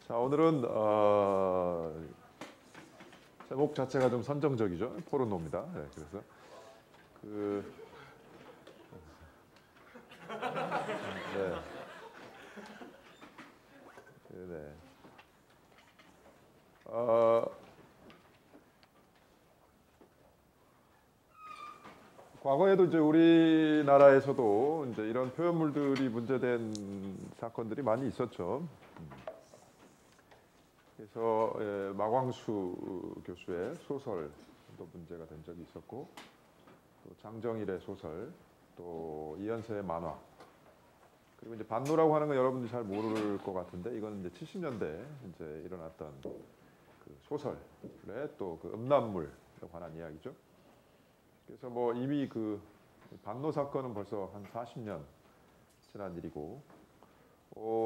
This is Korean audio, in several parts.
자, 오늘은 제목 자체가 좀 선정적이죠. 포르노입니다. 네, 그래서 그 네, 네. 과거에도 이제 우리나라에서도 이제 이런 표현물들이 문제된 사건들이 많이 있었죠. 그래서 마광수 교수의 소설도 문제가 된 적이 있었고, 또 장정일의 소설, 또 이현세의 만화, 그리고 이제 반노라고 하는 건 여러분들이 잘 모를 것 같은데, 이건 이제 70년대 이제 일어났던 그 소설의 또 그 음란물에 관한 이야기죠. 그래서 뭐 이미 그 반노 사건은 벌써 한 40년 지난 일이고,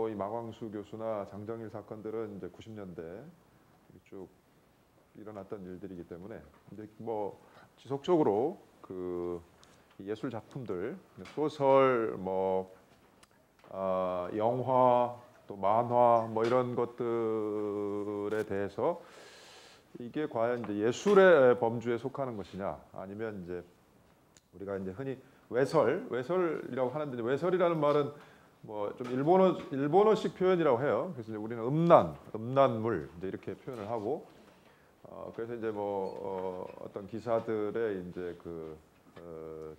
이 마광수 교수나 장정일 사건들은 이제 90년대 쭉 일어났던 일들이기 때문에 이제 뭐 지속적으로 그 예술 작품들, 소설, 뭐 영화, 또 만화, 뭐 이런 것들에 대해서 이게 과연 이제 예술의 범주에 속하는 것이냐, 아니면 이제 우리가 이제 흔히 외설이라고 하는데, 외설이라는 말은 뭐 좀 일본어식 표현이라고 해요. 그래서 이제 우리는 음란물 이제 이렇게 표현을 하고, 그래서 이제 뭐 어떤 기사들의 이제 그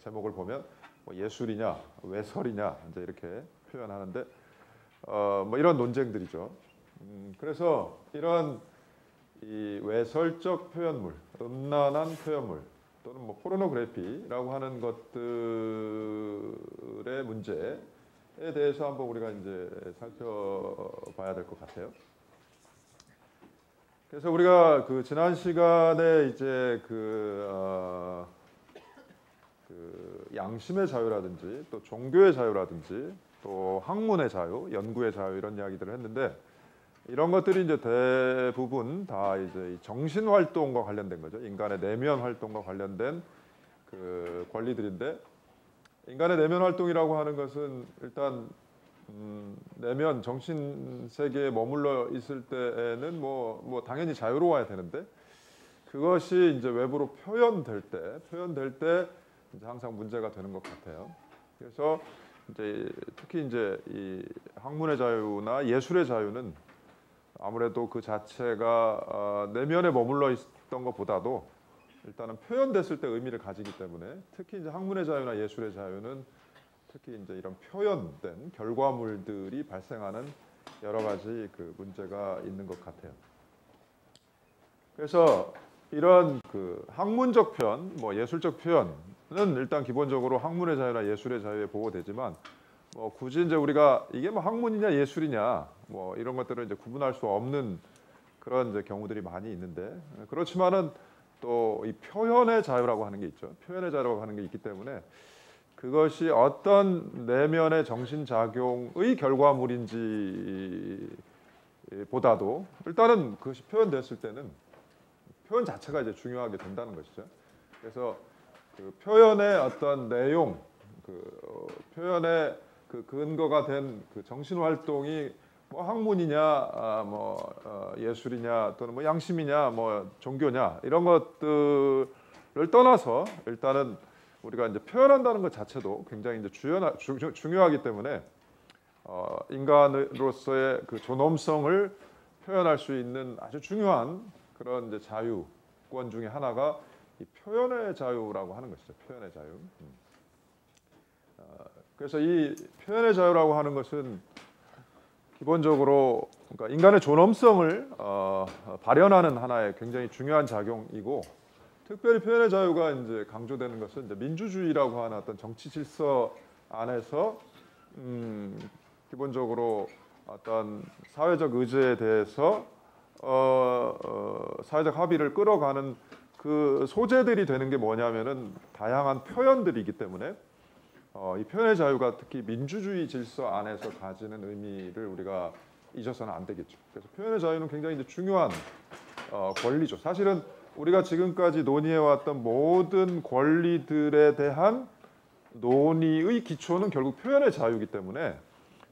제목을 보면 뭐 예술이냐 외설이냐 이제 이렇게 표현하는데, 뭐 이런 논쟁들이죠. 그래서 이런 이 외설적 표현물, 음란한 표현물, 또는 뭐 포르노그래피라고 하는 것들의 문제에 대해서 한번 우리가 이제 살펴봐야 될 것 같아요. 그래서 우리가 그 지난 시간에 이제 그 양심의 자유라든지, 또 종교의 자유라든지, 또 학문의 자유, 연구의 자유, 이런 이야기들을 했는데, 이런 것들이 이제 대부분 다 이제 정신 활동과 관련된 거죠. 인간의 내면 활동과 관련된 그 권리들인데, 인간의 내면 활동이라고 하는 것은 일단 내면 정신 세계에 머물러 있을 때에는 뭐 당연히 자유로워야 되는데, 그것이 이제 외부로 표현될 때 이제 항상 문제가 되는 것 같아요. 그래서 이제 특히 이제 이 학문의 자유나 예술의 자유는 아무래도 그 자체가 내면에 머물러 있던 것보다도 일단은 표현됐을 때 의미를 가지기 때문에, 특히 이제 학문의 자유나 예술의 자유는 특히 이제 이런 표현된 결과물들이 발생하는 여러 가지 그 문제가 있는 것 같아요. 그래서 이런 그 학문적 표현, 뭐 예술적 표현은 일단 기본적으로 학문의 자유나 예술의 자유에 보호되지만, 뭐 굳이 이제 우리가 이게 뭐 학문이냐 예술이냐 뭐 이런 것들을 이제 구분할 수 없는 그런 이제 경우들이 많이 있는데, 그렇지만은 또 이 표현의 자유라고 하는 게 있죠. 표현의 자유라고 하는 게 있기 때문에 그것이 어떤 내면의 정신작용의 결과물인지 보다도 일단은 그것이 표현됐을 때는 표현 자체가 이제 중요하게 된다는 것이죠. 그래서 그 표현의 어떤 내용, 표현의 그 근거가 된 그 정신 활동이 뭐 학문이냐, 예술이냐, 또는 뭐 양심이냐, 뭐 종교냐, 이런 것들을 떠나서 일단은 우리가 이제 표현한다는 것 자체도 굉장히 이제 중요하기 때문에 인간으로서의 그 존엄성을 표현할 수 있는 아주 중요한 그런 이제 자유권 중에 하나가 이 표현의 자유라고 하는 것이죠. 표현의 자유. 그래서 이 표현의 자유라고 하는 것은 기본적으로 그러니까 인간의 존엄성을 발현하는 하나의 굉장히 중요한 작용이고, 특별히 표현의 자유가 이제 강조되는 것은 이제 민주주의라고 하는 어떤 정치 질서 안에서 기본적으로 어떤 사회적 의제에 대해서 사회적 합의를 끌어가는 그 소재들이 되는 게 뭐냐면은 다양한 표현들이기 때문에 이 표현의 자유가 특히 민주주의 질서 안에서 가지는 의미를 우리가 잊어서는 안 되겠죠. 그래서 표현의 자유는 굉장히 이제 중요한 권리죠. 사실은 우리가 지금까지 논의해왔던 모든 권리들에 대한 논의의 기초는 결국 표현의 자유이기 때문에,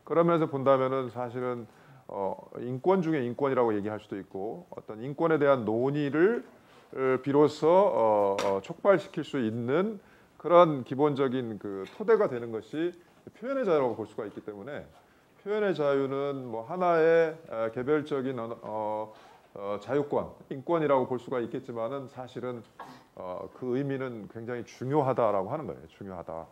그러면서 본다면은 사실은 인권 중에 인권이라고 얘기할 수도 있고 어떤 인권에 대한 논의를 비로소 촉발시킬 수 있는 그런 기본적인 그 토대가 되는 것이 표현의 자유라고 볼 수가 있기 때문에 표현의 자유는 뭐 하나의 개별적인 자유권, 인권이라고 볼 수가 있겠지만은 사실은 그 의미는 굉장히 중요하다라고 하는 거예요. 중요하다.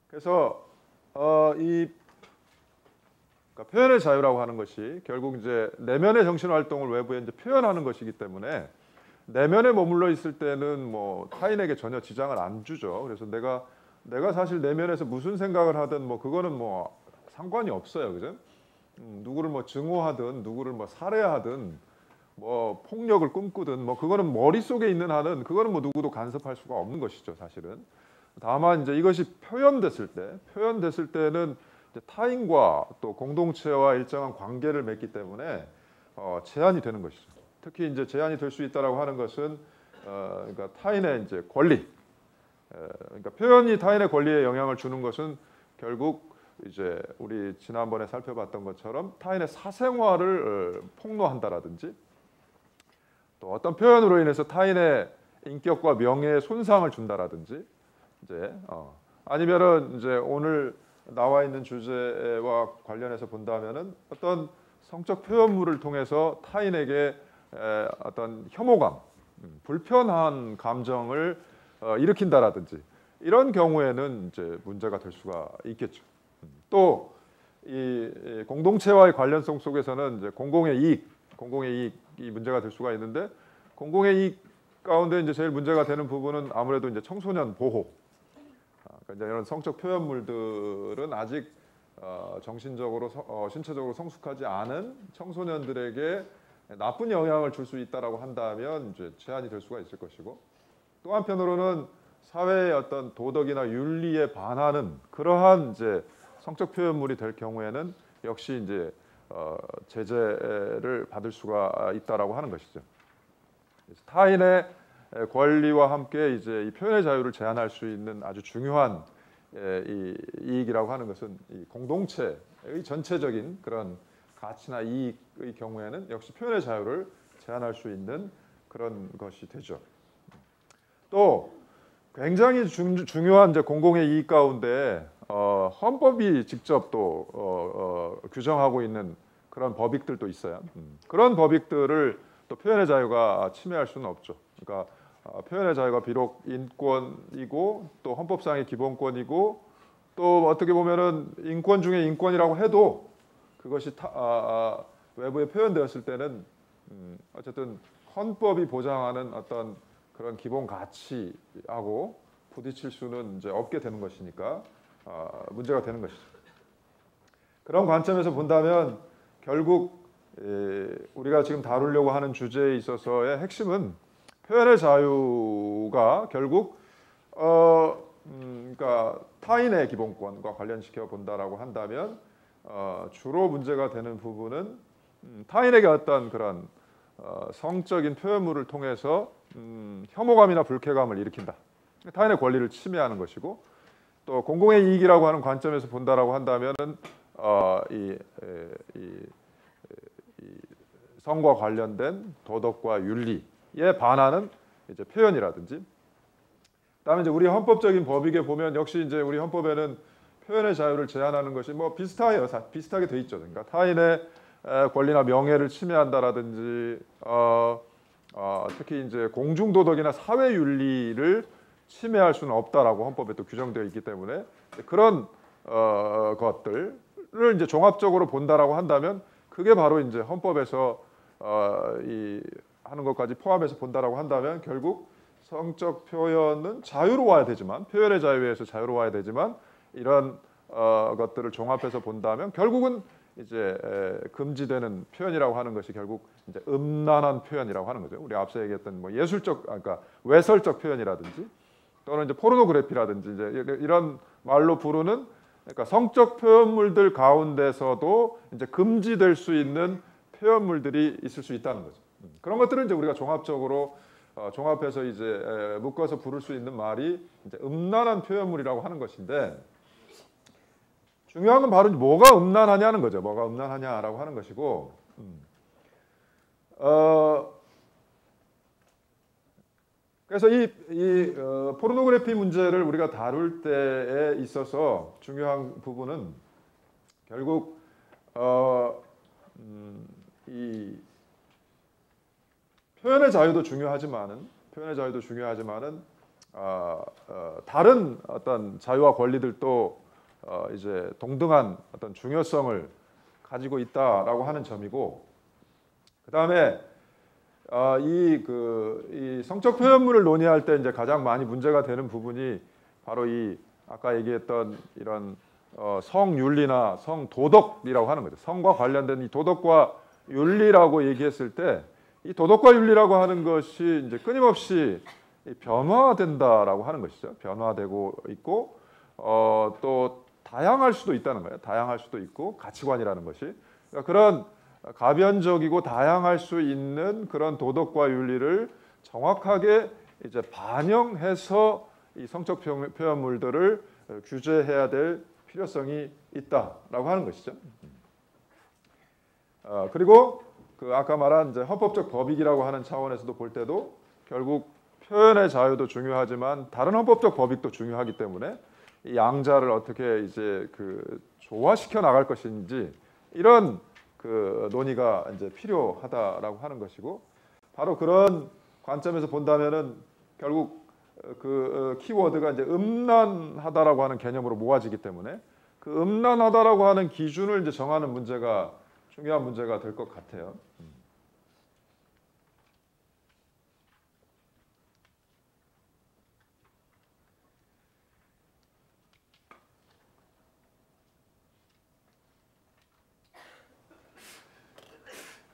그래서 그러니까 표현의 자유라고 하는 것이 결국 이제 내면의 정신 활동을 외부에 이제 표현하는 것이기 때문에 내면에 머물러 있을 때는 뭐 타인에게 전혀 지장을 안 주죠. 그래서 내가 사실 내면에서 무슨 생각을 하든 뭐 그거는 뭐 상관이 없어요, 그죠? 누구를 뭐 증오하든 누구를 뭐 살해하든 뭐 폭력을 꿈꾸든 뭐 그거는 머릿속에 있는 한은 그거는 뭐 누구도 간섭할 수가 없는 것이죠, 사실은. 다만 이제 이것이 표현됐을 때는 이제 타인과 또 공동체와 일정한 관계를 맺기 때문에 제한이 되는 것이죠. 특히 이제 제한이 될 수 있다라고 하는 것은 그러니까 타인의 이제 권리, 그러니까 표현이 타인의 권리에 영향을 주는 것은 결국 이제 우리 지난번에 살펴봤던 것처럼 타인의 사생활을 폭로한다라든지 또 어떤 표현으로 인해서 타인의 인격과 명예에 손상을 준다라든지 이제 아니면은 이제 오늘 나와 있는 주제와 관련해서 본다면은 어떤 성적 표현물을 통해서 타인에게 어떤 혐오감, 불편한 감정을 일으킨다라든지 이런 경우에는 이제 문제가 될 수가 있겠죠. 또 이 공동체와의 관련성 속에서는 이제 공공의 이익이 문제가 될 수가 있는데 공공의 이익 가운데 이제 제일 문제가 되는 부분은 아무래도 이제 청소년 보호. 그러니까 이제 이런 성적 표현물들은 아직 정신적으로 신체적으로 성숙하지 않은 청소년들에게 나쁜 영향을 줄 수 있다라고 한다면 이제 제한이 될 수가 있을 것이고 또 한편으로는 사회의 어떤 도덕이나 윤리에 반하는 그러한 이제 성적 표현물이 될 경우에는 역시 이제 제재를 받을 수가 있다라고 하는 것이죠. 타인의 권리와 함께 이제 이 표현의 자유를 제한할 수 있는 아주 중요한 이 이익이라고 하는 것은 이 공동체의 전체적인 그런 가치나 이익의 경우에는 역시 표현의 자유를 제한할 수 있는 그런 것이 되죠. 또 굉장히 중요한 이제 공공의 이익 가운데 헌법이 직접 또 규정하고 있는 그런 법익들도 있어요. 그런 법익들을 또 표현의 자유가 침해할 수는 없죠. 그러니까 표현의 자유가 비록 인권이고 또 헌법상의 기본권이고 또 어떻게 보면은 인권 중에 인권이라고 해도 그것이 외부에 표현되었을 때는 어쨌든 헌법이 보장하는 어떤 그런 기본 가치하고 부딪힐 수는 이제 없게 되는 것이니까 문제가 되는 것이죠. 그런 관점에서 본다면 결국 우리가 지금 다루려고 하는 주제에 있어서의 핵심은 표현의 자유가 결국 그러니까 타인의 기본권과 관련시켜 본다라고 한다면 주로 문제가 되는 부분은 타인에게 어떤 그런 성적인 표현물을 통해서 혐오감이나 불쾌감을 일으킨다. 타인의 권리를 침해하는 것이고 또 공공의 이익이라고 하는 관점에서 본다라고 한다면은 이 성과 관련된 도덕과 윤리에 반하는 이제 표현이라든지 그다음에 이제 우리 헌법적인 법익에 보면 역시 이제 우리 헌법에는 표현의 자유를 제한하는 것이 뭐 비슷해요. 비슷하게 돼 있죠. 그러니까 타인의 권리나 명예를 침해한다라든지 특히 이제 공중도덕이나 사회윤리를 침해할 수는 없다라고 헌법에 또 규정되어 있기 때문에 그런 것들을 이제 종합적으로 본다라고 한다면 그게 바로 이제 헌법에서 이 하는 것까지 포함해서 본다라고 한다면 결국 성적 표현은 자유로워야 되지만 표현의 자유에서 자유로워야 되지만 이런 것들을 종합해서 본다면 결국은 이제 금지되는 표현이라고 하는 것이 결국 이제 음란한 표현이라고 하는 거죠. 우리 앞서 얘기했던 뭐 예술적, 그러니까 외설적 표현이라든지 또는 이제 포르노그래피라든지 이제 이런 말로 부르는 그러니까 성적 표현물들 가운데서도 이제 금지될 수 있는 표현물들이 있을 수 있다는 거죠. 그런 것들은 이제 우리가 종합적으로 종합해서 이제 묶어서 부를 수 있는 말이 이제 음란한 표현물이라고 하는 것인데, 중요한 건 바로 뭐가 음란하냐는 거죠. 뭐가 음란하냐라고 하는 것이고, 그래서 이 포르노그래피 문제를 우리가 다룰 때에 있어서 중요한 부분은 결국 이 표현의 자유도 중요하지만은 다른 어떤 자유와 권리들도 이제 동등한 어떤 중요성을 가지고 있다라고 하는 점이고, 그 다음에 이 성적 표현물을 논의할 때 이제 가장 많이 문제가 되는 부분이 바로 이 아까 얘기했던 이런 성윤리나 성도덕이라고 하는 거죠. 성과 관련된 이 도덕과 윤리라고 얘기했을 때, 이 도덕과 윤리라고 하는 것이 이제 끊임없이 변화된다라고 하는 것이죠. 변화되고 있고 또 다양할 수도 있다는 거예요. 다양할 수도 있고, 가치관이라는 것이 그런 가변적이고 다양할 수 있는 그런 도덕과 윤리를 정확하게 이제 반영해서 이 성적 표현물들을 규제해야 될 필요성이 있다라고 하는 것이죠. 그리고 그 아까 말한 이제 헌법적 법익이라고 하는 차원에서도 볼 때도 결국 표현의 자유도 중요하지만 다른 헌법적 법익도 중요하기 때문에 이 양자를 어떻게 이제 그 조화시켜 나갈 것인지, 이런 그 논의가 이제 필요하다라고 하는 것이고, 바로 그런 관점에서 본다면은 결국 그 키워드가 이제 음란하다라고 하는 개념으로 모아지기 때문에 그 음란하다라고 하는 기준을 이제 정하는 문제가 중요한 문제가 될 것 같아요.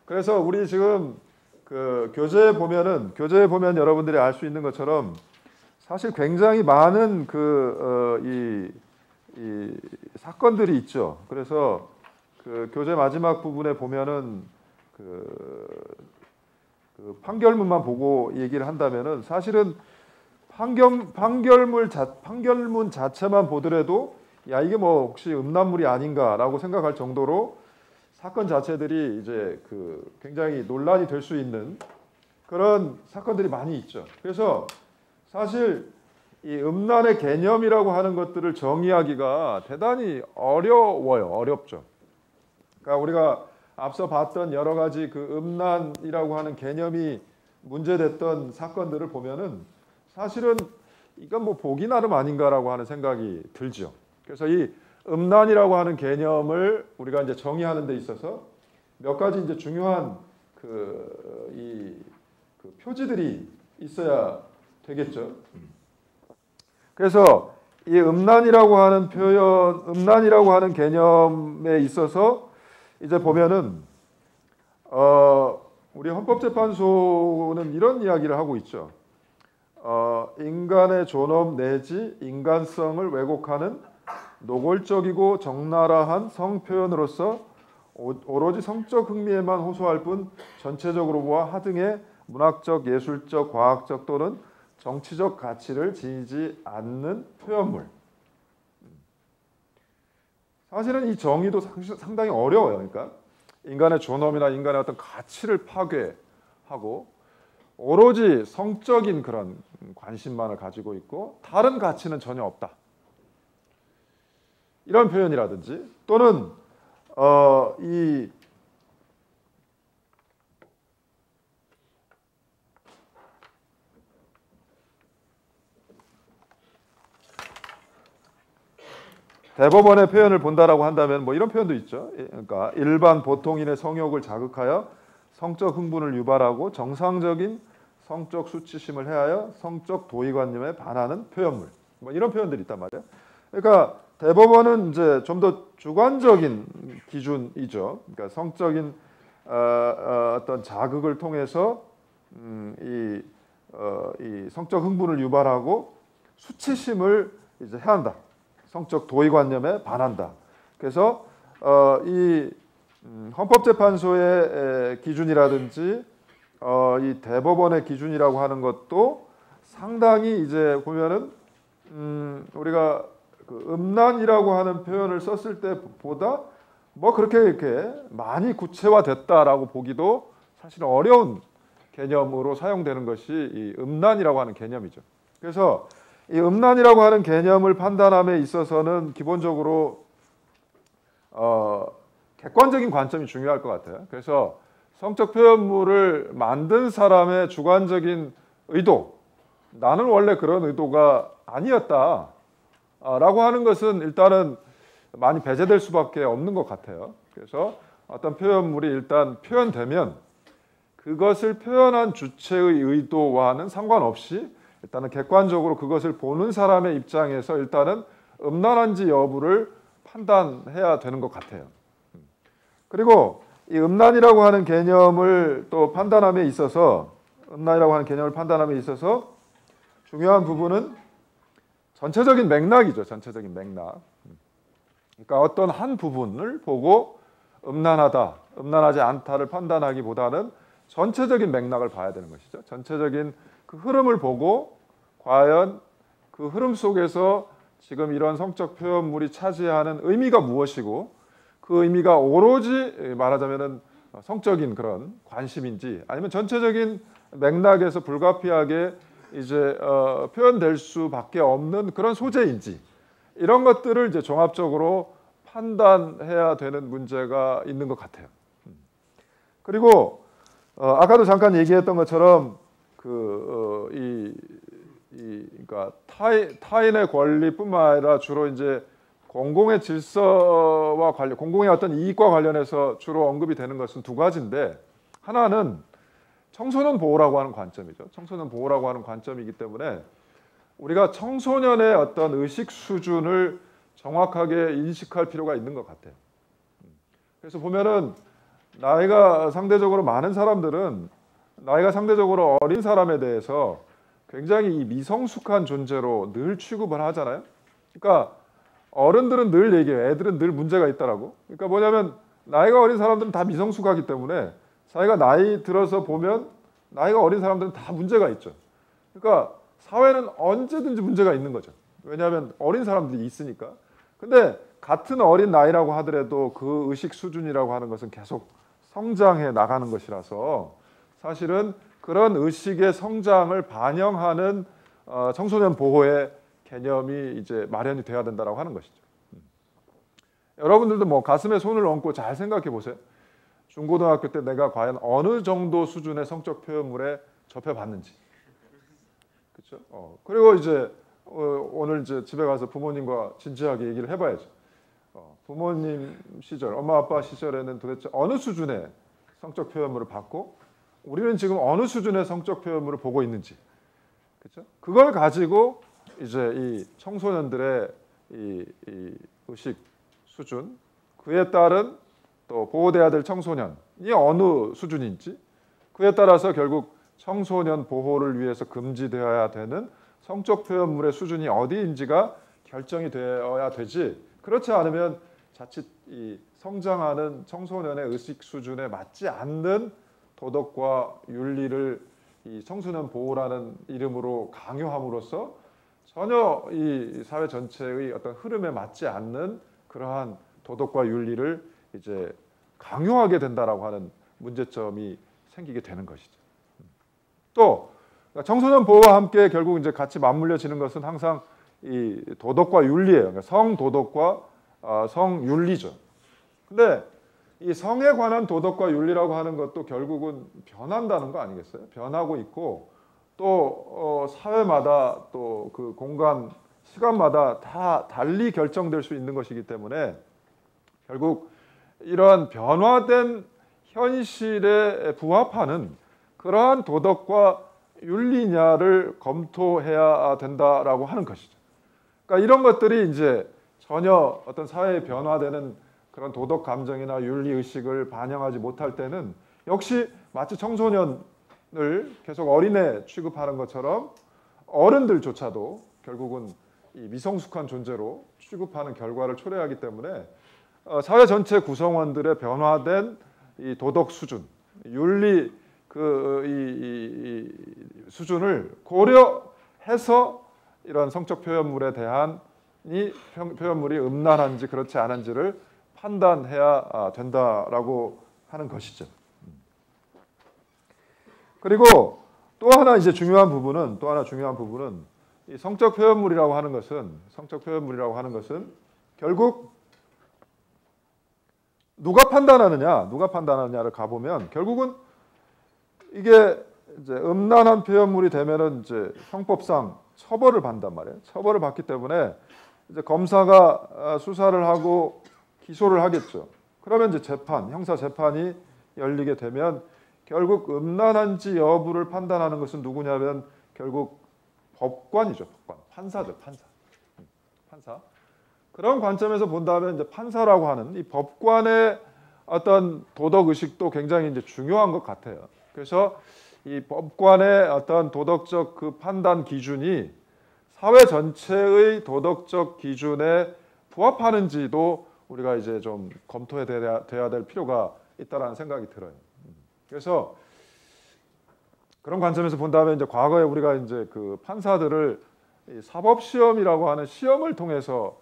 그래서 우리 지금 그 교재에 보면 여러분들이 알 수 있는 것처럼 사실 굉장히 많은 이 사건들이 있죠. 그래서 그 교재 마지막 부분에 보면은 그 판결문만 보고 얘기를 한다면은 사실은 판결문 자체만 보더라도 야, 이게 뭐 혹시 음란물이 아닌가라고 생각할 정도로 사건 자체들이 이제 그 굉장히 논란이 될 수 있는 그런 사건들이 많이 있죠. 그래서 사실 이 음란의 개념이라고 하는 것들을 정의하기가 대단히 어렵죠. 그러니까 우리가 앞서 봤던 여러 가지 그 음란이라고 하는 개념이 문제됐던 사건들을 보면은 사실은 이건 뭐 보기 나름 아닌가라고 하는 생각이 들죠. 그래서 이 음란이라고 하는 개념을 우리가 이제 정의하는 데 있어서 몇 가지 이제 중요한 그 표지들이 있어야 되겠죠. 그래서 이 음란이라고 하는 표현, 음란이라고 하는 개념에 있어서 이제 보면은 우리 헌법재판소는 이런 이야기를 하고 있죠. 인간의 존엄 내지 인간성을 왜곡하는 노골적이고 적나라한 성표현으로서 오로지 성적 흥미에만 호소할 뿐 전체적으로 보아 하등의 문학적, 예술적, 과학적 또는 정치적 가치를 지니지 않는 표현물. 사실은 이 정의도 상당히 어려워요. 그러니까 인간의 존엄이나 인간의 어떤 가치를 파괴하고 오로지 성적인 그런 관심만을 가지고 있고 다른 가치는 전혀 없다. 이런 표현이라든지 또는 이 대법원의 표현을 본다라고 한다면 뭐 이런 표현도 있죠. 그러니까 일반 보통인의 성욕을 자극하여 성적 흥분을 유발하고 정상적인 성적 수치심을 해하여 성적 도의관념에 반하는 표현물. 뭐 이런 표현들이 있단 말이에요. 그러니까 대법원은 이제 좀 더 주관적인 기준이죠. 그러니까 성적인 어떤 자극을 통해서 이 성적 흥분을 유발하고 수치심을 이제 해한다. 성적 도의관념에 반한다. 그래서 이 헌법재판소의 기준이라든지 이 대법원의 기준이라고 하는 것도 상당히 이제 보면은 우리가 그 음란이라고 하는 표현을 썼을 때보다 뭐 그렇게 이렇게 많이 구체화됐다라고 보기도 사실 어려운 개념으로 사용되는 것이 이 음란이라고 하는 개념이죠. 그래서 이 음란이라고 하는 개념을 판단함에 있어서는 기본적으로 객관적인 관점이 중요할 것 같아요. 그래서 성적 표현물을 만든 사람의 주관적인 의도, 나는 원래 그런 의도가 아니었다 라고 하는 것은 일단은 많이 배제될 수밖에 없는 것 같아요. 그래서 어떤 표현물이 일단 표현되면 그것을 표현한 주체의 의도와는 상관없이 일단은 객관적으로 그것을 보는 사람의 입장에서 일단은 음란한지 여부를 판단해야 되는 것 같아요. 그리고 이 음란이라고 하는 개념을 또 판단함에 있어서 중요한 부분은 전체적인 맥락이죠. 전체적인 맥락. 그러니까 어떤 한 부분을 보고 음란하다, 음란하지 않다를 판단하기보다는 전체적인 맥락을 봐야 되는 것이죠. 전체적인 그 흐름을 보고 과연 그 흐름 속에서 지금 이런 성적 표현물이 차지하는 의미가 무엇이고 그 의미가 오로지 말하자면은 성적인 그런 관심인지 아니면 전체적인 맥락에서 불가피하게 이제 표현될 수밖에 없는 그런 소재인지 이런 것들을 이제 종합적으로 판단해야 되는 문제가 있는 것 같아요. 그리고 아까도 잠깐 얘기했던 것처럼 그러니까 타인의 권리뿐만 아니라 주로 이제 공공의 질서와 관련, 공공의 어떤 이익과 관련해서 주로 언급이 되는 것은 두 가지인데 하나는 청소년 보호라고 하는 관점이죠. 청소년 보호라고 하는 관점이기 때문에 우리가 청소년의 어떤 의식 수준을 정확하게 인식할 필요가 있는 것 같아요. 그래서 보면은 나이가 상대적으로 많은 사람들은 나이가 상대적으로 어린 사람에 대해서 굉장히 이 미성숙한 존재로 늘 취급을 하잖아요. 그러니까 어른들은 늘 얘기해요. 애들은 늘 문제가 있다라고. 그러니까 뭐냐면 나이가 어린 사람들은 다 미성숙하기 때문에 자기가 나이 들어서 보면 나이가 어린 사람들은 다 문제가 있죠. 그러니까 사회는 언제든지 문제가 있는 거죠. 왜냐하면 어린 사람들이 있으니까. 근데 같은 어린 나이라고 하더라도 그 의식 수준이라고 하는 것은 계속 성장해 나가는 것이라서 사실은 그런 의식의 성장을 반영하는 청소년 보호의 개념이 이제 마련이 돼야 된다라고 하는 것이죠. 여러분들도 뭐 가슴에 손을 얹고 잘 생각해 보세요. 중고등학교 때 내가 과연 어느 정도 수준의 성적 표현물에 접해봤는지. 그렇죠? 그리고 이제 오늘 이제 집에 가서 부모님과 진지하게 얘기를 해봐야죠. 부모님 시절, 엄마 아빠 시절에는 도대체 어느 수준의 성적 표현물을 봤고 우리는 지금 어느 수준의 성적 표현물을 보고 있는지. 그렇죠? 그걸 가지고 이제 이 청소년들의 이 의식 수준, 그에 따른 또 보호돼야 될 청소년이 어느 수준인지, 그에 따라서 결국 청소년 보호를 위해서 금지되어야 되는 성적 표현물의 수준이 어디인지가 결정이 되어야 되지. 그렇지 않으면 자칫 이 성장하는 청소년의 의식 수준에 맞지 않는 도덕과 윤리를 이 청소년 보호라는 이름으로 강요함으로써 전혀 이 사회 전체의 어떤 흐름에 맞지 않는 그러한 도덕과 윤리를 이제 강요하게 된다라고 하는 문제점이 생기게 되는 것이죠. 또 청소년 보호와 함께 결국 이제 같이 맞물려지는 것은 항상 이 도덕과 윤리예요. 그러니까 성도덕과 성윤리죠. 근데 이 성에 관한 도덕과 윤리라고 하는 것도 결국은 변한다는 거 아니겠어요? 변하고 있고 또 사회마다 또 그 공간, 시간마다 다 달리 결정될 수 있는 것이기 때문에 결국 이러한 변화된 현실에 부합하는 그러한 도덕과 윤리냐를 검토해야 된다라고 하는 것이죠. 그러니까 이런 것들이 이제 전혀 어떤 사회에 변화되는 그런 도덕 감정이나 윤리 의식을 반영하지 못할 때는 역시 마치 청소년을 계속 어린애 취급하는 것처럼 어른들조차도 결국은 이 미성숙한 존재로 취급하는 결과를 초래하기 때문에 사회 전체 구성원들의 변화된 이 도덕 수준, 윤리 이 수준을 고려해서 이런 성적 표현물에 대한 이 표현물이 음란한지 그렇지 않은지를 판단해야 된다라고 하는 것이죠. 그리고 또 하나 중요한 부분은 이 성적 표현물이라고 하는 것은 결국 누가 판단하느냐를 가보면 결국은 이게 이제 음란한 표현물이 되면은 이제 형법상 처벌을 받는단 말이에요. 처벌을 받기 때문에 이제 검사가 수사를 하고 기소를 하겠죠. 그러면 이제 형사 재판이 열리게 되면 결국 음란한지 여부를 판단하는 것은 누구냐면 결국 법관이죠. 판사죠. 판사. 그런 관점에서 본다면 이제 판사라고 하는 이 법관의 어떤 도덕 의식도 굉장히 이제 중요한 것 같아요. 그래서 이 법관의 어떤 도덕적 그 판단 기준이 사회 전체의 도덕적 기준에 부합하는지도 우리가 이제 좀 검토해 돼야 될 필요가 있다라는 생각이 들어요. 그래서 그런 관점에서 본다면 이제 과거에 우리가 이제 그 판사들을 사법 시험이라고 하는 시험을 통해서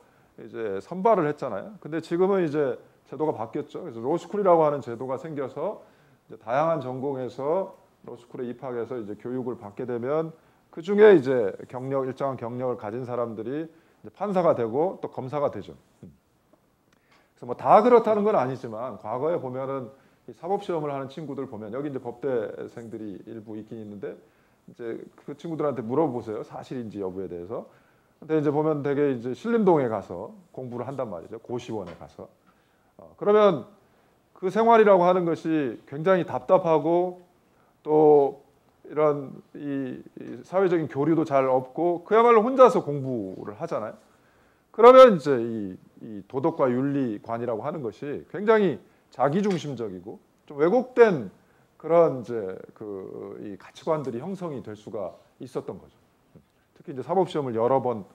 이제 선발을 했잖아요. 근데 지금은 이제 제도가 바뀌었죠. 그래서 로스쿨이라고 하는 제도가 생겨서 이제 다양한 전공에서 로스쿨에 입학해서 이제 교육을 받게 되면 그 중에 이제 일정한 경력을 가진 사람들이 이제 판사가 되고 또 검사가 되죠. 그래서 뭐 다 그렇다는 건 아니지만 과거에 보면은 이 사법 시험을 하는 친구들 보면 여기 이제 법대생들이 일부 있긴 있는데 이제 그 친구들한테 물어보세요. 사실인지 여부에 대해서. 근데 이제 보면 되게 이제 신림동에 가서 공부를 한단 말이죠. 고시원에 가서. 그러면 그 생활이라고 하는 것이 굉장히 답답하고 또 이런 이 사회적인 교류도 잘 없고 그야말로 혼자서 공부를 하잖아요. 그러면 이제 이 도덕과 윤리관이라고 하는 것이 굉장히 자기중심적이고 좀 왜곡된 그런 이제 이 가치관들이 형성이 될 수가 있었던 거죠. 특히 이제 사법 시험을 여러 번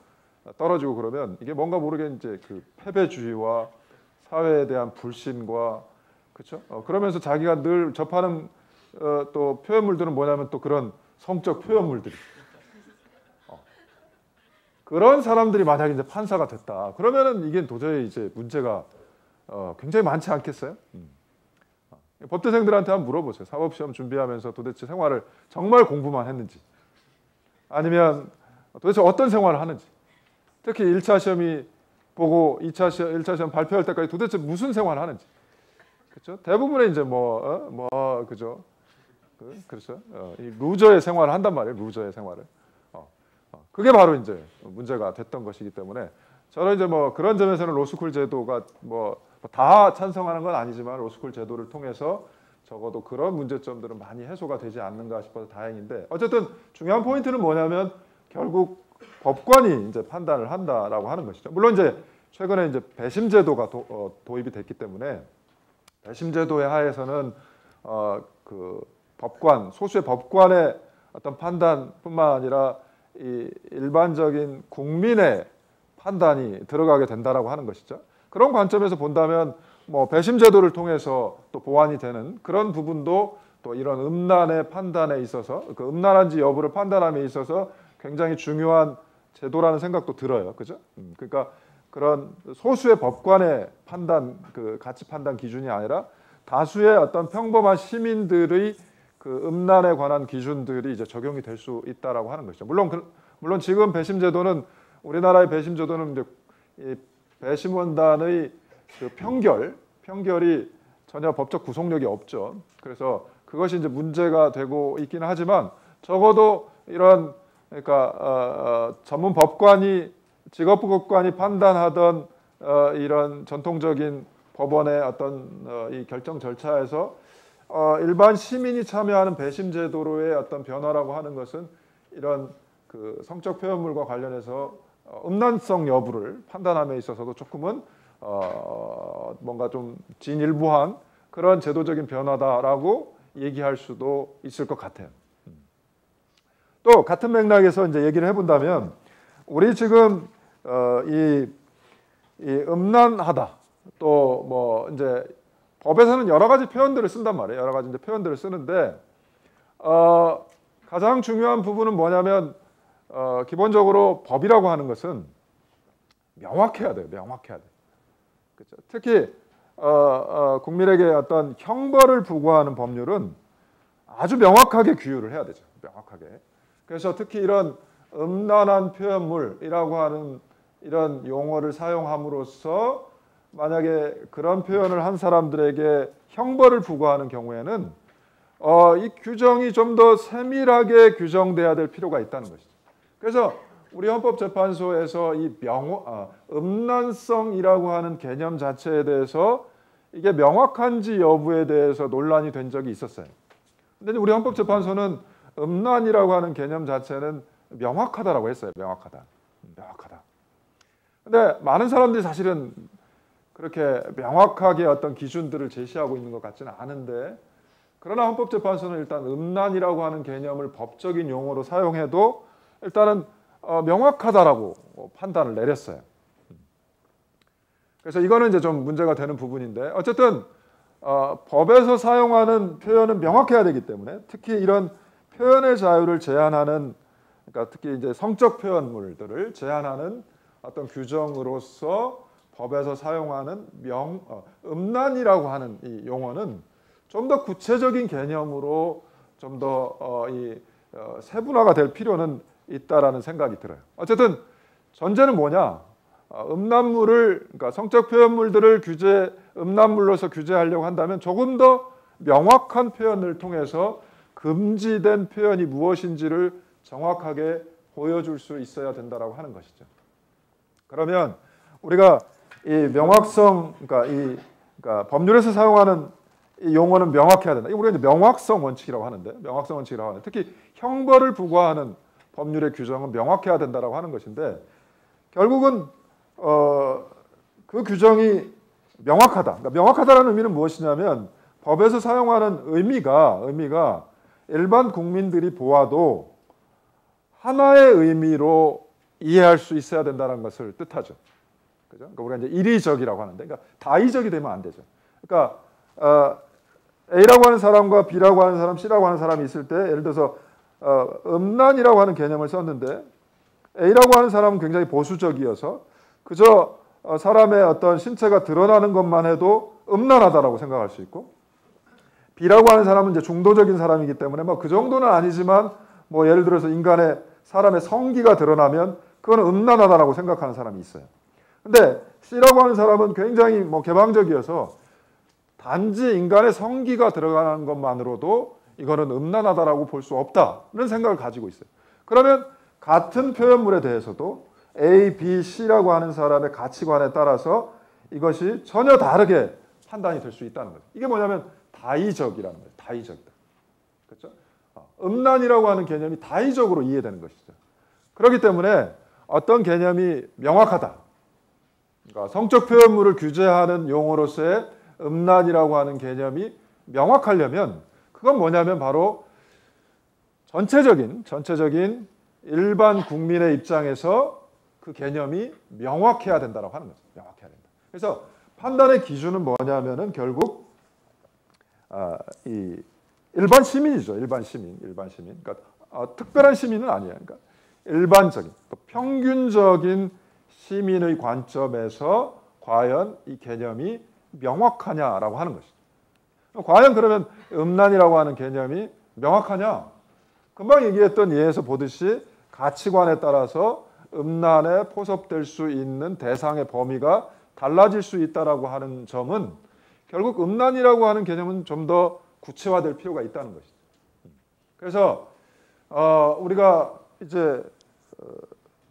떨어지고 그러면 이게 뭔가 모르게 이제 그 패배주의와 사회에 대한 불신과 그렇죠? 그러면서 자기가 늘 접하는 또 표현물들은 뭐냐면 또 그런 성적 표현물들이 그런 사람들이 만약에 이제 판사가 됐다. 그러면은 이게 도저히 이제 문제가 굉장히 많지 않겠어요? 법대생들한테 한번 물어보세요. 사법시험 준비하면서 도대체 생활을 정말 공부만 했는지 아니면 도대체 어떤 생활을 하는지 특히 1차 시험이 보고 1차 시험 발표할 때까지 도대체 무슨 생활을 하는지 그렇죠? 대부분의 이제 그죠? 그렇죠? 이 루저의 생활을 한단 말이에요. 루저의 생활을. 그게 바로 이제 문제가 됐던 것이기 때문에 저는 이제 뭐 그런 점에서는 로스쿨 제도가 다 찬성하는 건 아니지만 로스쿨 제도를 통해서 적어도 그런 문제점들은 많이 해소가 되지 않는가 싶어서 다행인데 어쨌든 중요한 포인트는 뭐냐면 결국 법관이 이제 판단을 한다라고 하는 것이죠. 물론 이제 최근에 이제 배심 제도가 도입이 됐기 때문에 배심 제도의 하에서는 그 소수의 법관의 어떤 판단뿐만 아니라 이 일반적인 국민의 판단이 들어가게 된다라고 하는 것이죠. 그런 관점에서 본다면 뭐 배심 제도를 통해서 또 보완이 되는 그런 부분도 또 이런 음란의 판단에 있어서 그 음란한지 여부를 판단함에 있어서 굉장히 중요한 제도라는 생각도 들어요. 그죠? 그러니까 그런 소수의 법관의 판단 그 가치 판단 기준이 아니라 다수의 어떤 평범한 시민들의 그 음란에 관한 기준들이 이제 적용이 될 수 있다라고 하는 것이죠. 물론 지금 배심 제도는 우리나라의 배심 제도는 이제 이 배심원단의 그 편결이 전혀 법적 구속력이 없죠. 그래서 그것이 이제 문제가 되고 있기는 하지만 적어도 이런 그러니까 전문 법관이 직업법관이 판단하던 이런 전통적인 법원의 어떤 이 결정 절차에서 일반 시민이 참여하는 배심 제도로의 어떤 변화라고 하는 것은 이런 그 성적 표현물과 관련해서 음란성 여부를 판단함에 있어서도 조금은 뭔가 좀 진일보한 그런 제도적인 변화다라고 얘기할 수도 있을 것 같아요. 또 같은 맥락에서 이제 얘기를 해본다면 우리 지금 이 음란하다 또 뭐 이제 법에서는 여러 가지 표현들을 쓴단 말이에요. 여러 가지 이제 표현들을 쓰는데 가장 중요한 부분은 뭐냐면 기본적으로 법이라고 하는 것은 명확해야 돼요. 명확해야 돼요. 그렇죠? 특히 국민에게 어떤 형벌을 부과하는 법률은 아주 명확하게 규율을 해야 되죠. 명확하게. 그래서 특히 이런 음란한 표현물이라고 하는 이런 용어를 사용함으로써 만약에 그런 표현을 한 사람들에게 형벌을 부과하는 경우에는 이 규정이 좀 더 세밀하게 규정돼야 될 필요가 있다는 것이죠. 그래서 우리 헌법재판소에서 이 음란성이라고 하는 개념 자체에 대해서 이게 명확한지 여부에 대해서 논란이 된 적이 있었어요. 근데 우리 헌법재판소는 음란이라고 하는 개념 자체는 명확하다라고 했어요. 명확하다. 명확하다. 근데 많은 사람들이 사실은 그렇게 명확하게 어떤 기준들을 제시하고 있는 것 같지는 않은데, 그러나 헌법재판소는 일단 음란이라고 하는 개념을 법적인 용어로 사용해도 일단은 명확하다라고 판단을 내렸어요. 그래서 이거는 이제 좀 문제가 되는 부분인데, 어쨌든 법에서 사용하는 표현은 명확해야 되기 때문에 특히 이런 표현의 자유를 제한하는, 그러니까 특히 이제 성적 표현물들을 제한하는 어떤 규정으로서 법에서 사용하는 음란이라고 하는 이 용어는 좀 더 구체적인 개념으로 좀 더 세분화가 될 필요는 있다라는 생각이 들어요. 어쨌든 전제는 뭐냐? 음란물을, 그러니까 성적 표현물들을 음란물로서 규제하려고 한다면 조금 더 명확한 표현을 통해서 금지된 표현이 무엇인지를 정확하게 보여줄 수 있어야 된다라고 하는 것이죠. 그러면 우리가 이 명확성, 그러니까 법률에서 사용하는 이 용어는 명확해야 된다. 우리가 이제 명확성 원칙이라고 하는데, 명확성 원칙이라고 하는, 특히 형벌을 부과하는 법률의 규정은 명확해야 된다라고 하는 것인데, 결국은 그 규정이 명확하다. 그러니까 명확하다라는 의미는 무엇이냐면 법에서 사용하는 의미가 일반 국민들이 보아도 하나의 의미로 이해할 수 있어야 된다는 것을 뜻하죠. 그죠? 그러니까 우리가 이제 일의적이라고 하는데, 그러니까 다의적이 되면 안 되죠. 그러니까 A라고 하는 사람과 B라고 하는 사람, C라고 하는 사람이 있을 때, 예를 들어서 음란이라고 하는 개념을 썼는데 A라고 하는 사람은 굉장히 보수적이어서 그저 사람의 어떤 신체가 드러나는 것만 해도 음란하다라고 생각할 수 있고, B라고 하는 사람은 이제 중도적인 사람이기 때문에 뭐 그 정도는 아니지만 뭐 예를 들어서 사람의 성기가 드러나면 그건 음란하다라고 생각하는 사람이 있어요. 근데 C라고 하는 사람은 굉장히 뭐 개방적이어서 단지 인간의 성기가 들어가는 것만으로도 이거는 음란하다라고 볼 수 없다는 생각을 가지고 있어요. 그러면 같은 표현물에 대해서도 A, B, C라고 하는 사람의 가치관에 따라서 이것이 전혀 다르게 판단이 될 수 있다는 거죠. 이게 뭐냐면 다의적이라는 거예요. 다의적이다. 그렇죠? 음란이라고 하는 개념이 다의적으로 이해되는 것이죠. 그렇기 때문에 어떤 개념이 명확하다. 그러니까 성적 표현물을 규제하는 용어로서의 음란이라고 하는 개념이 명확하려면 그건 뭐냐면 바로 전체적인 일반 국민의 입장에서 그 개념이 명확해야 된다고 하는 거죠. 명확해야 된다. 그래서 판단의 기준은 뭐냐면은 결국 이 일반 시민이죠. 일반 시민. 그러니까 특별한 시민은 아니에요. 그러니까 일반적인, 또 평균적인 시민의 관점에서 과연 이 개념이 명확하냐라고 하는 것이죠. 과연 그러면 음란이라고 하는 개념이 명확하냐? 금방 얘기했던 예에서 보듯이 가치관에 따라서 음란에 포섭될 수 있는 대상의 범위가 달라질 수 있다라고 하는 점은 결국 음란이라고 하는 개념은 좀 더 구체화될 필요가 있다는 것이죠. 그래서 우리가 이제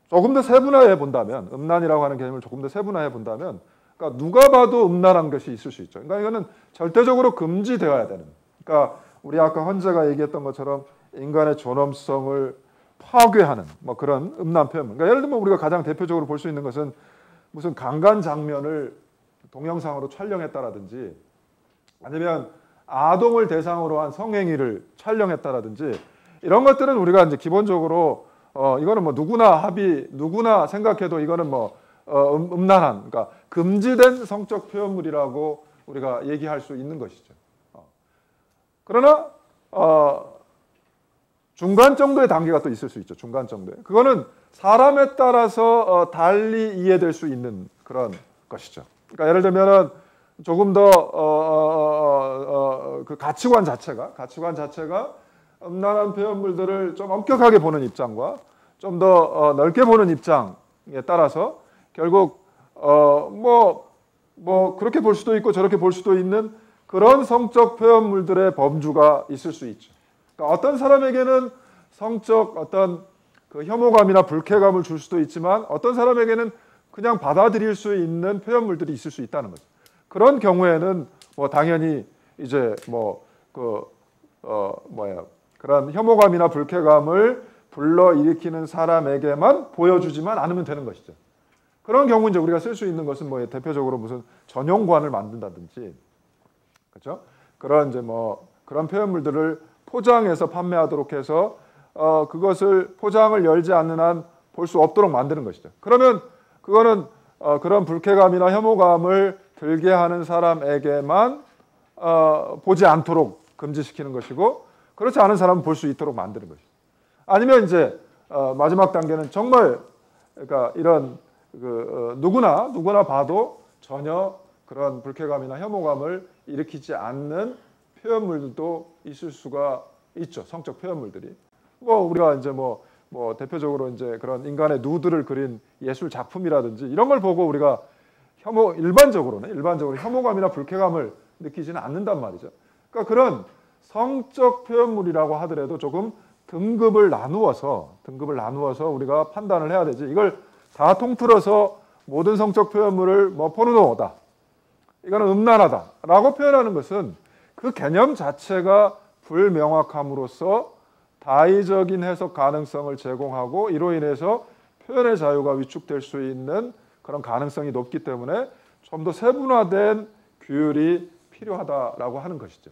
조금 더 세분화해 본다면, 음란이라고 하는 개념을 조금 더 세분화해 본다면, 그러니까 누가 봐도 음란한 것이 있을 수 있죠. 그러니까 이거는 절대적으로 금지되어야 되는. 그러니까 우리 아까 헌재가 얘기했던 것처럼 인간의 존엄성을 파괴하는 뭐 그런 음란 표현. 그러니까 예를 들면 우리가 가장 대표적으로 볼 수 있는 것은 무슨 강간 장면을 동영상으로 촬영했다라든지, 아니면 아동을 대상으로 한 성행위를 촬영했다라든지, 이런 것들은 우리가 이제 기본적으로 이거는 뭐 누구나 생각해도 이거는 뭐 음란한, 그러니까 금지된 성적 표현물이라고 우리가 얘기할 수 있는 것이죠. 그러나 중간 정도의 단계가 또 있을 수 있죠. 중간 정도의. 그거는 사람에 따라서 달리 이해될 수 있는 그런 것이죠. 그러니까 예를 들면은 조금 더 그 가치관 자체가 음란한 표현물들을 좀 엄격하게 보는 입장과 좀 더 넓게 보는 입장에 따라서 결국 그렇게 볼 수도 있고 저렇게 볼 수도 있는 그런 성적 표현물들의 범주가 있을 수 있죠. 그러니까 어떤 사람에게는 성적 어떤 그 혐오감이나 불쾌감을 줄 수도 있지만 어떤 사람에게는 그냥 받아들일 수 있는 표현물들이 있을 수 있다는 거죠. 그런 경우에는 당연히 이제 그런 혐오감이나 불쾌감을 불러일으키는 사람에게만 보여주지만 않으면 되는 것이죠. 그런 경우 이제 우리가 쓸 수 있는 것은 대표적으로 무슨 전용관을 만든다든지, 그렇죠? 그런 이제 그런 표현물들을 포장해서 판매하도록 해서 그것을 포장을 열지 않는 한 볼 수 없도록 만드는 것이죠. 그러면 그거는 그런 불쾌감이나 혐오감을 들게 하는 사람에게만 보지 않도록 금지시키는 것이고, 그렇지 않은 사람은 볼 수 있도록 만드는 것이죠. 아니면 이제 마지막 단계는 정말 그러니까 이런 누구나 봐도 전혀 그런 불쾌감이나 혐오감을 일으키지 않는 표현물도 있을 수가 있죠. 성적 표현물들이. 우리가 이제 대표적으로 이제 그런 인간의 누드를 그린 예술 작품이라든지 이런 걸 보고 우리가 일반적으로 혐오감이나 불쾌감을 느끼지는 않는단 말이죠. 그러니까 그런 성적 표현물이라고 하더라도 조금 등급을 나누어서 우리가 판단을 해야 되지. 이걸 다 통틀어서 모든 성적 표현물을 포르노다, 이거는 음란하다라고 표현하는 것은 그 개념 자체가 불명확함으로써 다의적인 해석 가능성을 제공하고 이로 인해서 표현의 자유가 위축될 수 있는 그런 가능성이 높기 때문에 좀 더 세분화된 규율이 필요하다라고 하는 것이죠.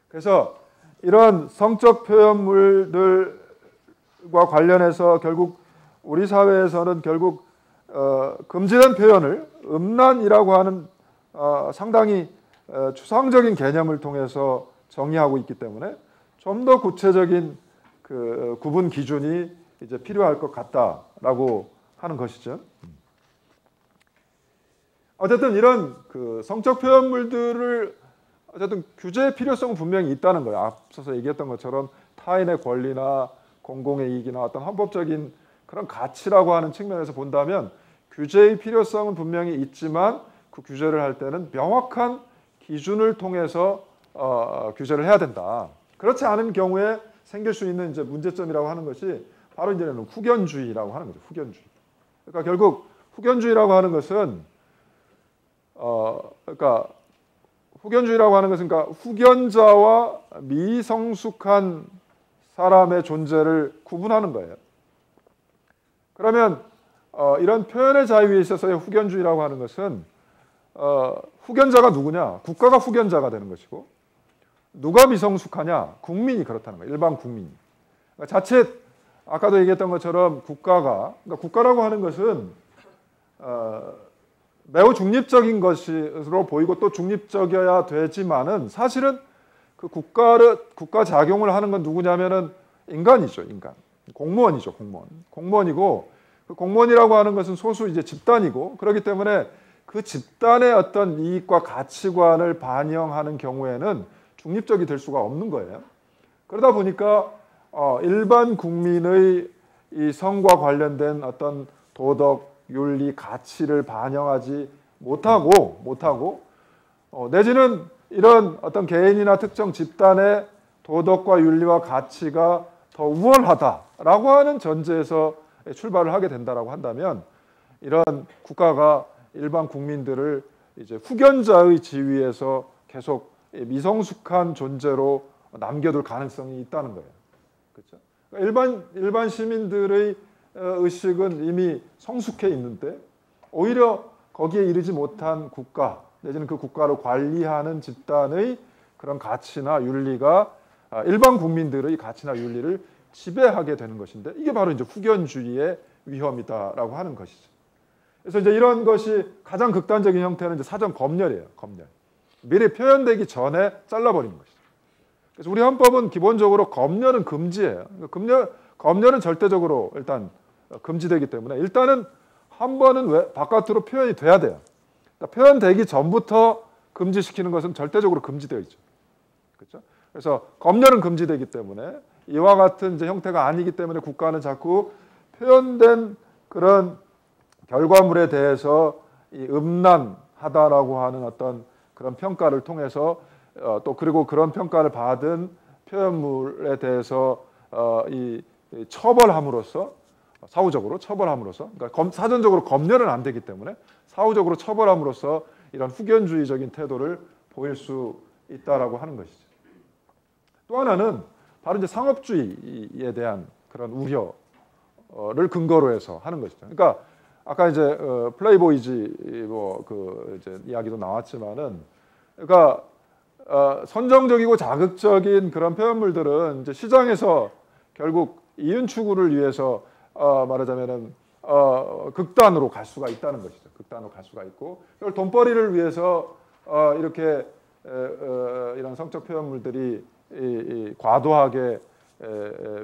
그래서 이런 성적 표현물들과 관련해서 결국 우리 사회에서는 결국 금지된 표현을 음란이라고 하는 상당히 추상적인 개념을 통해서 정의하고 있기 때문에 좀 더 구체적인 그 구분 기준이 이제 필요할 것 같다라고 하는 것이죠. 어쨌든 이런 그 성적 표현물들을 어쨌든 규제의 필요성은 분명히 있다는 거예요. 앞서서 얘기했던 것처럼 타인의 권리나 공공의 이익이나 어떤 헌법적인 그런 가치라고 하는 측면에서 본다면 규제의 필요성은 분명히 있지만 그 규제를 할 때는 명확한 기준을 통해서 규제를 해야 된다. 그렇지 않은 경우에 생길 수 있는 이제 문제점이라고 하는 것이 바로 이제는 후견주의라고 하는 거죠. 후견주의. 그러니까 결국 후견주의라고 하는 것은 그러니까 후견자와 미성숙한 사람의 존재를 구분하는 거예요. 그러면 이런 표현의 자유에 있어서의 후견주의라고 하는 것은 후견자가 누구냐? 국가가 후견자가 되는 것이고, 누가 미성숙하냐? 국민이 그렇다는 거예요. 일반 국민이. 그러니까 자칫 아까도 얘기했던 것처럼 국가라고 하는 것은 매우 중립적인 것으로 보이고 또 중립적이어야 되지만은 사실은 그 국가 작용을 하는 건 누구냐면은 인간이죠, 인간. 공무원이죠, 공무원이고, 그 공무원이라고 하는 것은 소수 이제 집단이고, 그렇기 때문에 그 집단의 어떤 이익과 가치관을 반영하는 경우에는 중립적이 될 수가 없는 거예요. 그러다 보니까 일반 국민의 이 성과 관련된 어떤 도덕, 윤리, 가치를 반영하지 못하고 내지는 이런 어떤 개인이나 특정 집단의 도덕과 윤리와 가치가 더 우월하다라고 하는 전제에서 출발을 하게 된다라고 한다면 이런 국가가 일반 국민들을 이제 후견자의 지위에서 계속 미성숙한 존재로 남겨둘 가능성이 있다는 거예요. 그렇죠? 일반 시민들의 의식은 이미 성숙해 있는데 오히려 거기에 이르지 못한 국가 내지는 그 국가를 관리하는 집단의 그런 가치나 윤리가 일반 국민들의 가치나 윤리를 지배하게 되는 것인데 이게 바로 이제 후견주의의 위험이다라고 하는 것이죠. 그래서 이제 이런 것이 가장 극단적인 형태는 이제 사전 검열이에요. 검열. 미리 표현되기 전에 잘라버리는 것이죠. 그래서 우리 헌법은 기본적으로 검열은 금지예요. 검열은 절대적으로 일단 금지되기 때문에 일단은 한 번은 바깥으로 표현이 돼야 돼요. 그러니까 표현되기 전부터 금지시키는 것은 절대적으로 금지되어 있죠. 그렇죠? 그래서 검열은 금지되기 때문에 이와 같은 이제 형태가 아니기 때문에 국가는 자꾸 표현된 그런 결과물에 대해서 이 음란하다라고 하는 어떤 그런 평가를 통해서 또 그리고 그런 평가를 받은 표현물에 대해서 이 처벌함으로써 사후적으로 처벌함으로써 그러니까 사전적으로 검열은 안 되기 때문에 사후적으로 처벌함으로써 이런 후견주의적인 태도를 보일 수 있다라고 하는 것이죠. 또 하나는 바로 이제 상업주의에 대한 그런 우려를 근거로 해서 하는 것이죠. 그러니까 아까 이제 플레이보이지 뭐 그 이제 이야기도 나왔지만은 그러니까 선정적이고 자극적인 그런 표현물들은 이제 시장에서 결국 이윤 추구를 위해서 말하자면은 극단으로 갈 수가 있다는 것이죠. 극단으로 갈 수가 있고 그걸 돈벌이를 위해서 이렇게 이런 성적 표현물들이 과도하게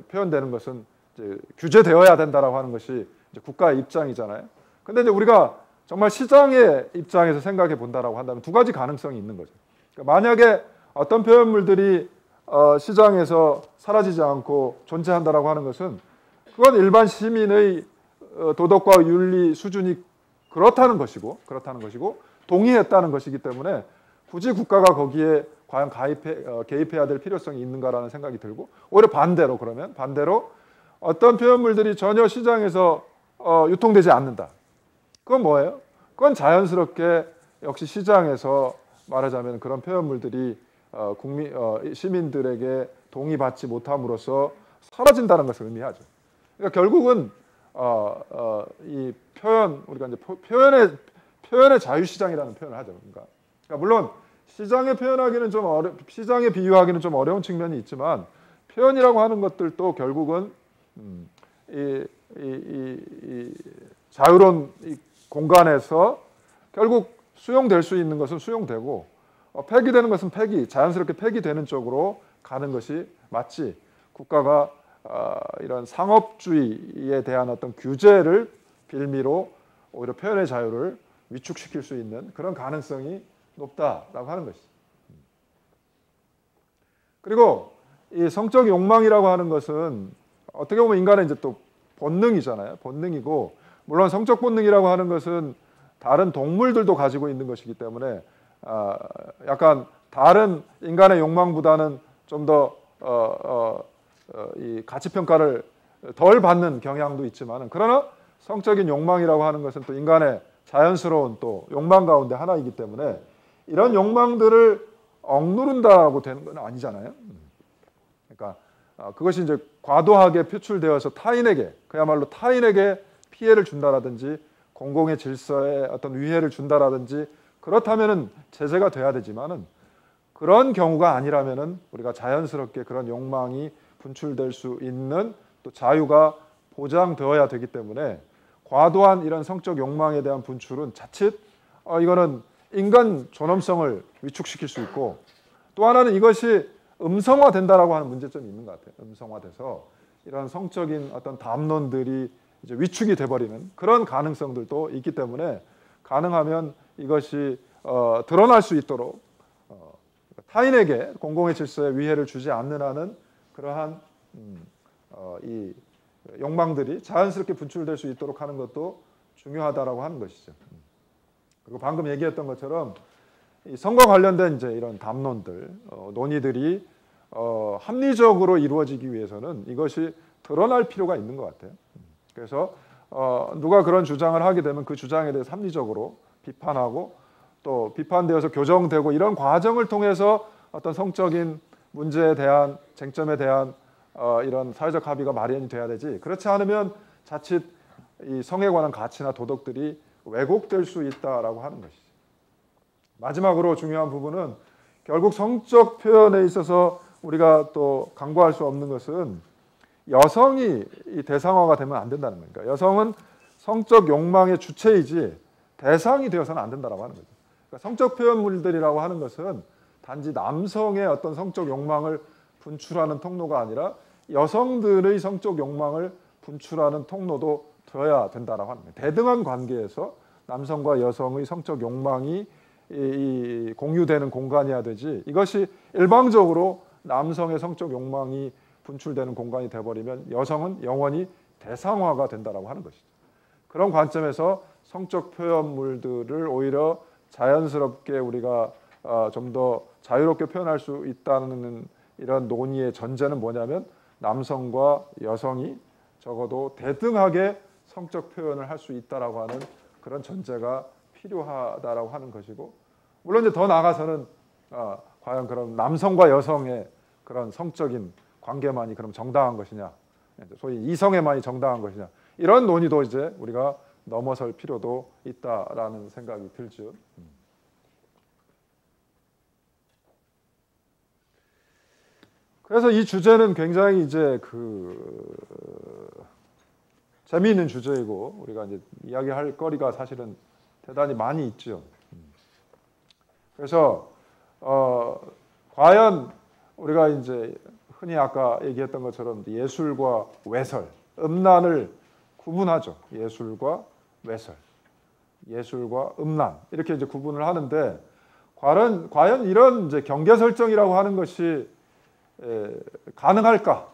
표현되는 것은 이제 규제되어야 된다라고 하는 것이 이제 국가의 입장이잖아요. 근데 이제 우리가 정말 시장의 입장에서 생각해 본다라고 한다면 두 가지 가능성이 있는 거죠. 그러니까 만약에 어떤 표현물들이 시장에서 사라지지 않고 존재한다라고 하는 것은 그건 일반 시민의 도덕과 윤리 수준이 그렇다는 것이고 동의했다는 것이기 때문에 굳이 국가가 거기에 과연 개입해야 될 필요성이 있는가라는 생각이 들고 오히려 반대로 어떤 표현물들이 전혀 시장에서 유통되지 않는다. 그건 뭐예요? 그건 자연스럽게 역시 시장에서 말하자면 그런 표현물들이 시민들에게 동의받지 못함으로써 사라진다는 것을 의미하죠. 그러니까 결국은 이 표현 우리가 이제 표현의 자유시장이라는 표현을 하죠. 그러니까 물론 시장에 비유하기는 좀 어려운 측면이 있지만 표현이라고 하는 것들도 결국은 이 자유로운 이 공간에서 결국 수용될 수 있는 것은 수용되고 폐기되는 것은 자연스럽게 폐기되는 쪽으로 가는 것이 맞지. 국가가 이런 상업주의에 대한 어떤 규제를 빌미로 오히려 표현의 자유를 위축시킬 수 있는 그런 가능성이 높다라고 하는 것이죠. 그리고 이 성적 욕망이라고 하는 것은 어떻게 보면 인간의 이제 또 본능이잖아요. 본능이고 물론 성적 본능이라고 하는 것은 다른 동물들도 가지고 있는 것이기 때문에 약간 다른 인간의 욕망보다는 좀 더 이 가치 평가를 덜 받는 경향도 있지만은 그러나 성적인 욕망이라고 하는 것은 또 인간의 자연스러운 또 욕망 가운데 하나이기 때문에 이런 욕망들을 억누른다고 되는 건 아니잖아요. 그러니까 그것이 이제 과도하게 표출되어서 그야말로 타인에게 피해를 준다라든지 공공의 질서에 어떤 위해를 준다라든지 그렇다면은 제재가 돼야 되지만은 그런 경우가 아니라면은 우리가 자연스럽게 그런 욕망이 분출될 수 있는 또 자유가 보장되어야 되기 때문에 과도한 이런 성적 욕망에 대한 분출은 자칫 이거는 인간 존엄성을 위축시킬 수 있고 또 하나는 이것이 음성화된다라고 하는 문제점이 있는 것 같아요. 음성화돼서 이런 성적인 어떤 담론들이 이제 위축이 돼버리는 그런 가능성들도 있기 때문에 가능하면 이것이 드러날 수 있도록 타인에게 공공의 질서에 위해를 주지 않는 한은 그러한 이 욕망들이 자연스럽게 분출될 수 있도록 하는 것도 중요하다라고 하는 것이죠. 그리고 방금 얘기했던 것처럼 이 선거 관련된 이제 이런 담론들, 논의들이 합리적으로 이루어지기 위해서는 이것이 드러날 필요가 있는 것 같아요. 그래서 누가 그런 주장을 하게 되면 그 주장에 대해서 합리적으로 비판하고 또 비판되어서 교정되고 이런 과정을 통해서 어떤 성적인 문제에 대한 쟁점에 대한 이런 사회적 합의가 마련이 돼야 되지. 그렇지 않으면 자칫 이 성에 관한 가치나 도덕들이 왜곡될 수 있다라고 하는 것이죠. 마지막으로 중요한 부분은 결국 성적 표현에 있어서 우리가 또 간과할 수 없는 것은 여성이 이 대상화가 되면 안 된다는 거니까 여성은 성적 욕망의 주체이지 대상이 되어서는 안 된다라고 하는 거죠. 그러니까 성적 표현물들이라고 하는 것은 단지 남성의 어떤 성적 욕망을 분출하는 통로가 아니라 여성들의 성적 욕망을 분출하는 통로도 되어야 된다라고 하는 거예요. 대등한 관계에서 남성과 여성의 성적 욕망이 공유되는 공간이어야 되지, 이것이 일방적으로 남성의 성적 욕망이 분출되는 공간이 돼버리면 여성은 영원히 대상화가 된다라고 하는 것이죠. 그런 관점에서 성적 표현물들을 오히려 자연스럽게 우리가 좀 더 자유롭게 표현할 수 있다는 이런 논의의 전제는 뭐냐면 남성과 여성이 적어도 대등하게 성적 표현을 할 수 있다라고 하는 그런 전제가 필요하다라고 하는 것이고, 물론 이제 더 나아가서는 과연 그런 남성과 여성의 그런 성적인 관계만이 그럼 정당한 것이냐, 소위 이성애만이 정당한 것이냐, 이런 논의도 이제 우리가 넘어설 필요도 있다라는 생각이 들죠. 그래서 이 주제는 굉장히 이제 재미있는 주제이고 우리가 이제 이야기할 거리가 사실은 대단히 많이 있죠. 그래서 과연 우리가 이제 흔히 아까 얘기했던 것처럼 예술과 외설, 음란을 구분하죠. 예술과 외설, 예술과 음란 이렇게 이제 구분을 하는데 과연 이런 이제 경계 설정이라고 하는 것이 가능할까?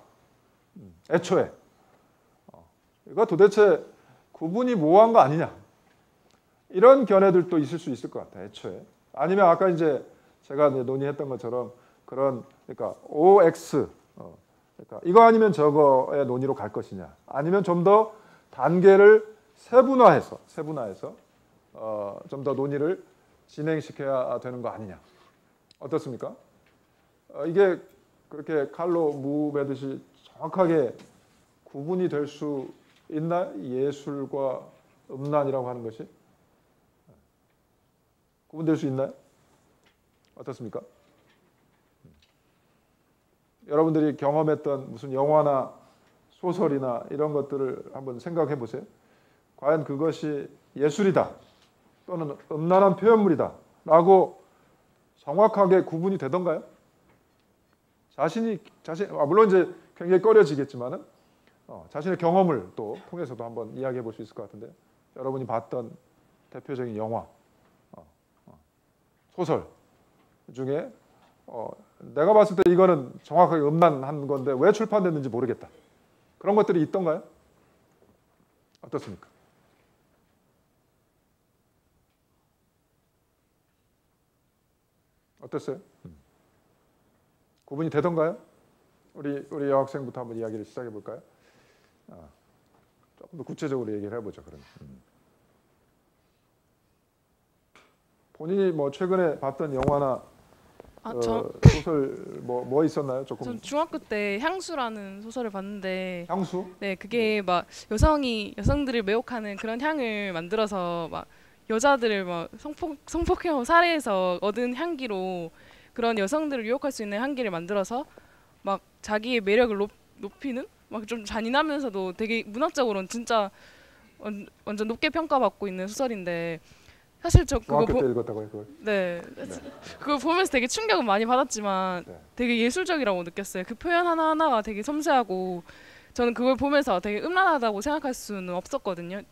애초에 이거 도대체 구분이 모호한 거 아니냐? 이런 견해들도 있을 수 있을 것 같아요. 애초에. 아니면 아까 이제 제가 이제 논의했던 것처럼 그러니까 OX 그러니까 이거 아니면 저거의 논의로 갈 것이냐? 아니면 좀 더 단계를 세분화해서 좀 더 논의를 진행시켜야 되는 거 아니냐? 어떻습니까? 이게 그렇게 칼로 무 매듯이 정확하게 구분이 될 수 있나요? 예술과 음란이라고 하는 것이 구분될 수 있나요? 어떻습니까? 여러분들이 경험했던 무슨 영화나 소설이나 이런 것들을 한번 생각해 보세요. 과연 그것이 예술이다 또는 음란한 표현물이다 라고 정확하게 구분이 되던가요? 물론 이제 굉장히 꺼려지겠지만은 자신의 경험을 또 통해서도 한번 이야기해 볼 수 있을 것 같은데, 여러분이 봤던 대표적인 영화, 소설 중에 내가 봤을 때 이거는 정확하게 음란한 건데 왜 출판됐는지 모르겠다, 그런 것들이 있던가요? 어떻습니까? 어땠어요? 구분이 되던가요? 우리 여학생부터 한번 이야기를 시작해 볼까요? 조금 더 구체적으로 얘기를 해보죠. 그러면 본인이 뭐 최근에 봤던 영화나 소설 뭐 있었나요? 전 중학교 때 향수라는 소설을 봤는데, 향수? 네, 그게 막 여성들을 매혹하는 그런 향을 만들어서 막 여자들을 막 성폭행 살해해서 얻은 향기로 그런 여성들을 유혹할 수 있는 향기를 만들어서 막 자기의 매력을 높이는, 막 좀 잔인하면서도 되게 문학적으로는 진짜 완전 높게 평가받고 있는 소설인데, 사실 저 그거 중학교 때 읽었다고요, 그걸? 네. 그거 보면서 되게 충격은 많이 받았지만 네. 되게 예술적이라고 느꼈어요. 그 표현 하나하나가 되게 섬세하고, 저는 그걸 보면서 되게 음란하다고 생각할 수는 없었거든요.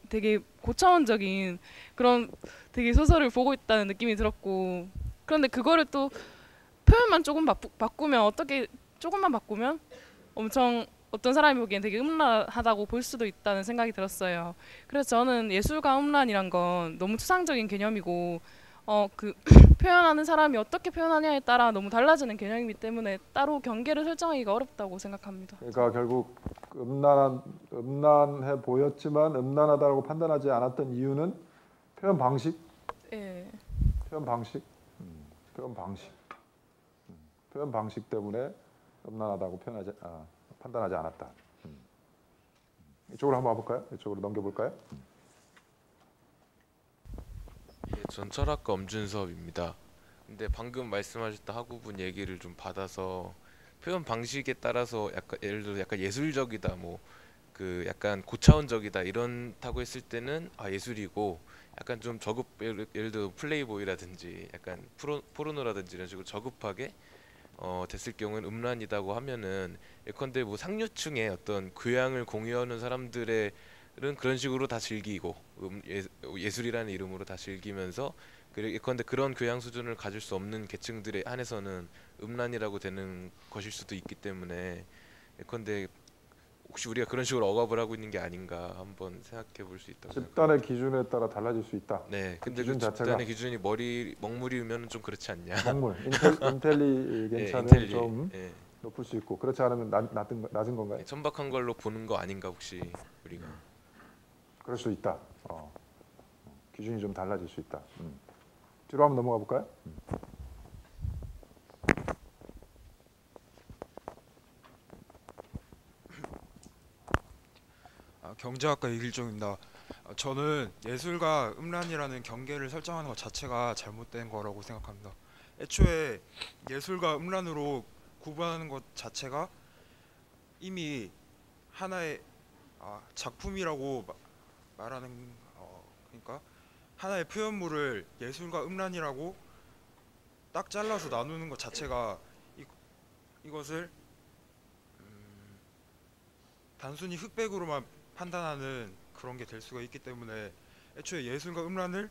되게 고차원적인 그런 되게 소설을 보고 있다는 느낌이 들었고, 그런데 그거를 또 표현만 조금 조금만 바꾸면 엄청 어떤 사람이 보기엔 되게 음란하다고 볼 수도 있다는 생각이 들었어요. 그래서 저는 예술과 음란이란 건 너무 추상적인 개념이고, 그 표현하는 사람이 어떻게 표현하냐에 따라 너무 달라지는 개념이기 때문에 따로 경계를 설정하기가 어렵다고 생각합니다. 그러니까 결국 음란해 보였지만 음란하다고 판단하지 않았던 이유는 표현 방식? 예. 표현 방식 때문에 음란하다고 판단하지 않았다. 이쪽으로 한번 와볼까요? 이쪽으로 넘겨볼까요? 예, 전 철학과 엄준섭입니다. 근데 방금 말씀하셨던 학우분 얘기를 좀 받아서 표현 방식에 따라서 약간 예를 들어 약간 예술적이다, 뭐 그 약간 고차원적이다 이런다고 했을 때는 예술이고, 약간 좀 예를 들어 플레이보이라든지 약간 포르노라든지 이런 식으로 저급하게 됐을 경우는 음란이라고 하면은 예컨대 뭐 상류층의 어떤 교양을 공유하는 사람들의 은 그런 식으로 다 즐기고 예술이라는 이름으로 다 즐기면서 예컨대 그런 교양 수준을 가질 수 없는 계층들에 한해서는 음란이라고 되는 것일 수도 있기 때문에 예컨대 혹시 우리가 그런 식으로 억압을 하고 있는 게 아닌가 한번 생각해 볼 수 있다고 집단의 기준에 따라 달라질 수 있다. 네, 근데 기준 그 자체가 집단의 기준이 먹물이면 좀 그렇지 않냐. 먹물, 인텔리겐차는 인텔리, 좀 예, 높을 수 있고 그렇지 않으면 낮은 건가요? 천박한 걸로 보는 거 아닌가 혹시 우리가. 그럴 수 있다. 기준이 좀 달라질 수 있다. 뒤로 한번 넘어가 볼까요? 경제학과 이길종입니다. 저는 예술과 음란이라는 경계를 설정하는 것 자체가 잘못된 거라고 생각합니다. 애초에 예술과 음란으로 구분하는 것 자체가 이미 하나의 작품이라고 말하는 그러니까 하나의 표현물을 예술과 음란이라고 딱 잘라서 나누는 것 자체가 이것을 단순히 흑백으로만 판단하는 그런 게 될 수가 있기 때문에 애초에 예술과 음란을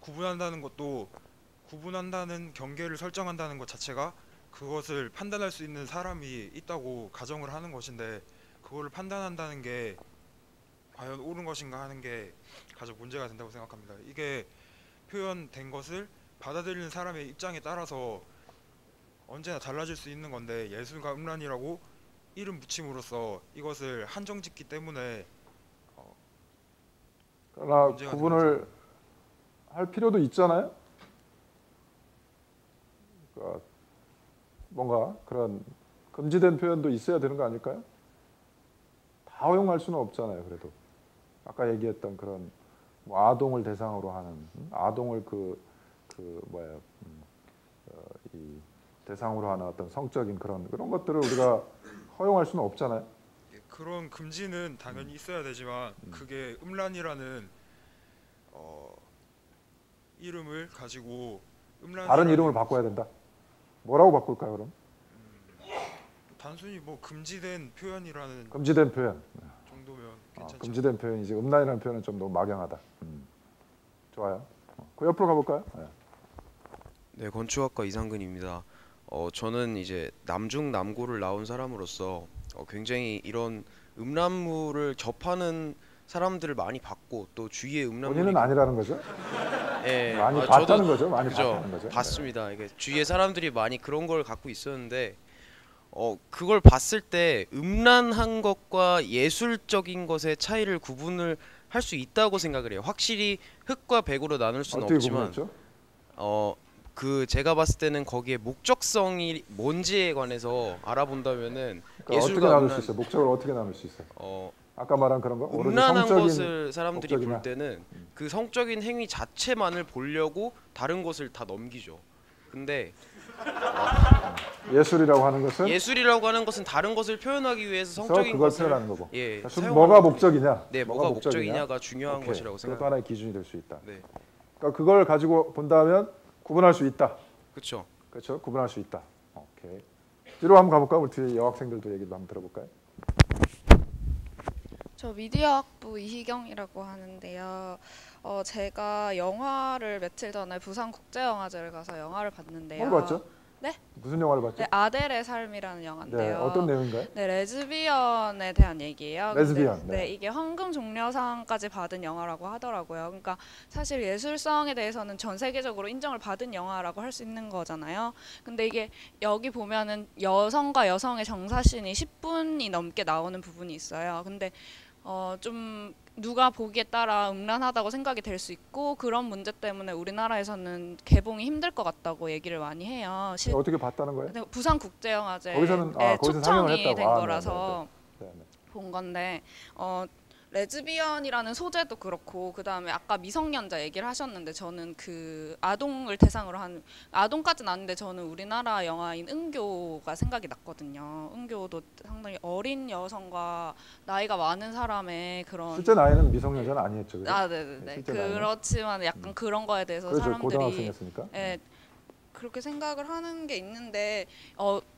구분한다는 것도 구분한다는 경계를 설정한다는 것 자체가 그것을 판단할 수 있는 사람이 있다고 가정을 하는 것인데 그거를 판단한다는 게 과연 옳은 것인가 하는 게 가장 문제가 된다고 생각합니다. 이게 표현된 것을 받아들이는 사람의 입장에 따라서 언제나 달라질 수 있는 건데 예술과 음란이라고 이름 붙임으로써 이것을 한정짓기 때문에 그러나 문제가 구분을 할 필요도 있잖아요. 그러니까 뭔가 그런 금지된 표현도 있어야 되는 거 아닐까요? 다 허용할 수는 없잖아요. 그래도 아까 얘기했던 그런 뭐 아동을 대상으로 하는 아동을 이 대상으로 하는 어떤 성적인 그런 것들을 우리가 허용할 수는 없잖아요. 그런 금지는 당연히 있어야 되지만 그게 음란이라는 이름을 가지고 다른 이름을 바꿔야 된다. 뭐라고 바꿀까요, 그럼? 단순히 뭐 금지된 표현이라는 금지된 표현. 정도면 괜찮죠. 금지된 표현이지 음란이라는 표현은 좀 너무 막연하다. 좋아요. 그 옆으로 가볼까요? 네. 네, 건축학과 이상근입니다. 저는 이제 남중남고를 나온 사람으로서 굉장히 이런 음란물을 접하는 사람들을 많이 봤고 또 주위에 음란물이 본인은 아니라는 거죠? 예, 많이 저도 봤다는 거죠? 많이 그죠, 봤다는 거죠? 봤습니다. 이게 주위에 사람들이 많이 그런 걸 갖고 있었는데 그걸 봤을 때 음란한 것과 예술적인 것의 차이를 구분을 할 수 있다고 생각을 해요. 확실히 흑과 백으로 나눌 수는 어떻게 없지만 구분했죠? 제가 봤을 때는 거기에 목적성이 뭔지에 관해서 알아본다면은 그러니까 어떻게 예술과 나눌 수 음란, 있어요? 목적을 어떻게 나눌 수 있어요? 아까 말한 그런 거? 오로지 음란한 성적인 것을 사람들이 목적이나? 볼 때는 그 성적인 행위 자체만을 보려고 다른 것을 다 넘기죠. 근데 예술이라고 하는 것은 예술이라고 하는 것은 다른 것을 표현하기 위해서 성적인 그걸 것을 표현하는 거고. 예, 그러니까 사용하는 뭐가 겁니다. 목적이냐? 네, 뭐가 목적이냐가 중요한 오케이. 것이라고 그것도 생각합니다. 하나의 기준이 될 수 있다. 네, 그러니까 그걸 가지고 본다면 구분할 수 있다. 그렇죠. 그렇죠? 구분할 수 있다. 오케이. 뒤로 한번 가볼까요? 우리 뒤에 여학생들도 얘기도 한번 들어볼까요? 저 미디어학부 이희경이라고 하는데요. 제가 영화를 며칠 전에 부산국제영화제를 가서 영화를 봤는데요. 뭘 봤죠? 네? 무슨 영화를 봤죠? 네, 아델의 삶이라는 영화인데요. 네, 어떤 내용인가요? 네, 레즈비언에 대한 얘기예요. 레즈비언, 근데, 네. 이게 황금종려상까지 받은 영화라고 하더라고요. 그러니까 사실 예술성에 대해서는 전 세계적으로 인정을 받은 영화라고 할 수 있는 거잖아요. 근데 이게 여기 보면은 여성과 여성의 정사씬이 10분이 넘게 나오는 부분이 있어요. 근데 좀 누가 보기에 따라 음란하다고 생각이 될 수 있고 그런 문제 때문에 우리나라에서는 개봉이 힘들 것 같다고 얘기를 많이 해요. 어떻게 봤다는 거예요? 부산국제영화제에 거기서는 거기서 상영을 초청이 했다고. 된 아, 거라서 네, 네. 본 건데 레즈비언이라는 소재도 그렇고 그 다음에 아까 미성년자 얘기를 하셨는데 저는 그 아동을 대상으로 한 아동까지는 아닌데 저는 우리나라 영화인 은교가 생각이 났거든요. 은교도 상당히 어린 여성과 나이가 많은 사람의 그런 실제 나이는 미성년자는 아니었죠. 그죠? 네네네. 실제 나이는. 그렇지만 약간 그런 거에 대해서 그렇죠. 사람들이 고등학생이었으니까. 예, 그렇게 생각을 하는 게 있는데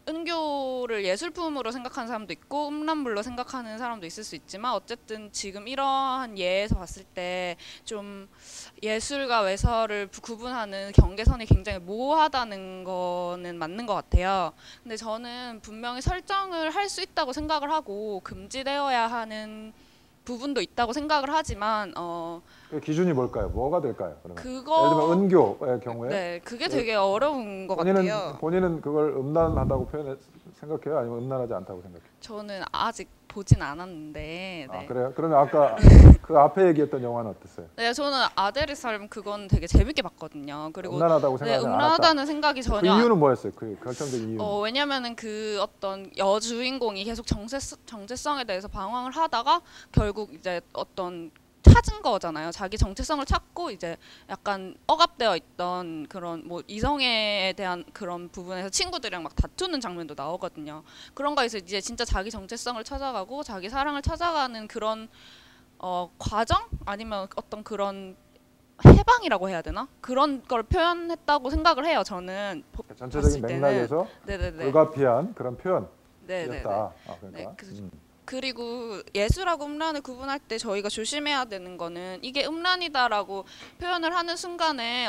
은교를 예술품으로 생각하는 사람도 있고 음란물로 생각하는 사람도 있을 수 있지만 어쨌든 지금 이러한 예에서 봤을 때 좀 예술과 외설을 구분하는 경계선이 굉장히 모호하다는 거는 맞는 것 같아요. 근데 저는 분명히 설정을 할 수 있다고 생각을 하고 금지되어야 하는 부분도 있다고 생각을 하지만 그 기준이 뭘까요? 뭐가 될까요? 그러면 그거 예를 들면 은교의 경우에 네, 그게 되게 어려운 것 같아요. 본인은 그걸 음란하다고 생각해요? 아니면 음란하지 않다고 생각해요? 저는 아직 보진 않았는데. 네. 아 그래요? 그러면 아까 그 앞에 얘기했던 영화는 어땠어요? 네, 저는 아델의 삶 그건 되게 재밌게 봤거든요. 그리고 음란하다고 네, 생각하지 않았다. 음란하다는 생각이 그 전혀 이유는 뭐였어요? 그 결정적인 이유. 왜냐면은 그 어떤 여주인공이 계속 정체성에 대해서 방황을 하다가 결국 이제 어떤 찾은 거잖아요. 자기 정체성을 찾고 이제 약간 억압되어 있던 그런 뭐 이성애에 대한 그런 부분에서 친구들이랑 막 다투는 장면도 나오거든요. 그런 거에서 이제 진짜 자기 정체성을 찾아가고 자기 사랑을 찾아가는 그런 과정 아니면 어떤 그런 해방이라고 해야 되나? 그런 걸 표현했다고 생각을 해요. 저는 전체적인 봤을 때는. 맥락에서 네네네. 불가피한 그런 표현이었다. 네네네. 그러니까. 네, 그리고 예술하고 음란을 구분할 때 저희가 조심해야 되는 거는 이게 음란이다라고 표현을 하는 순간에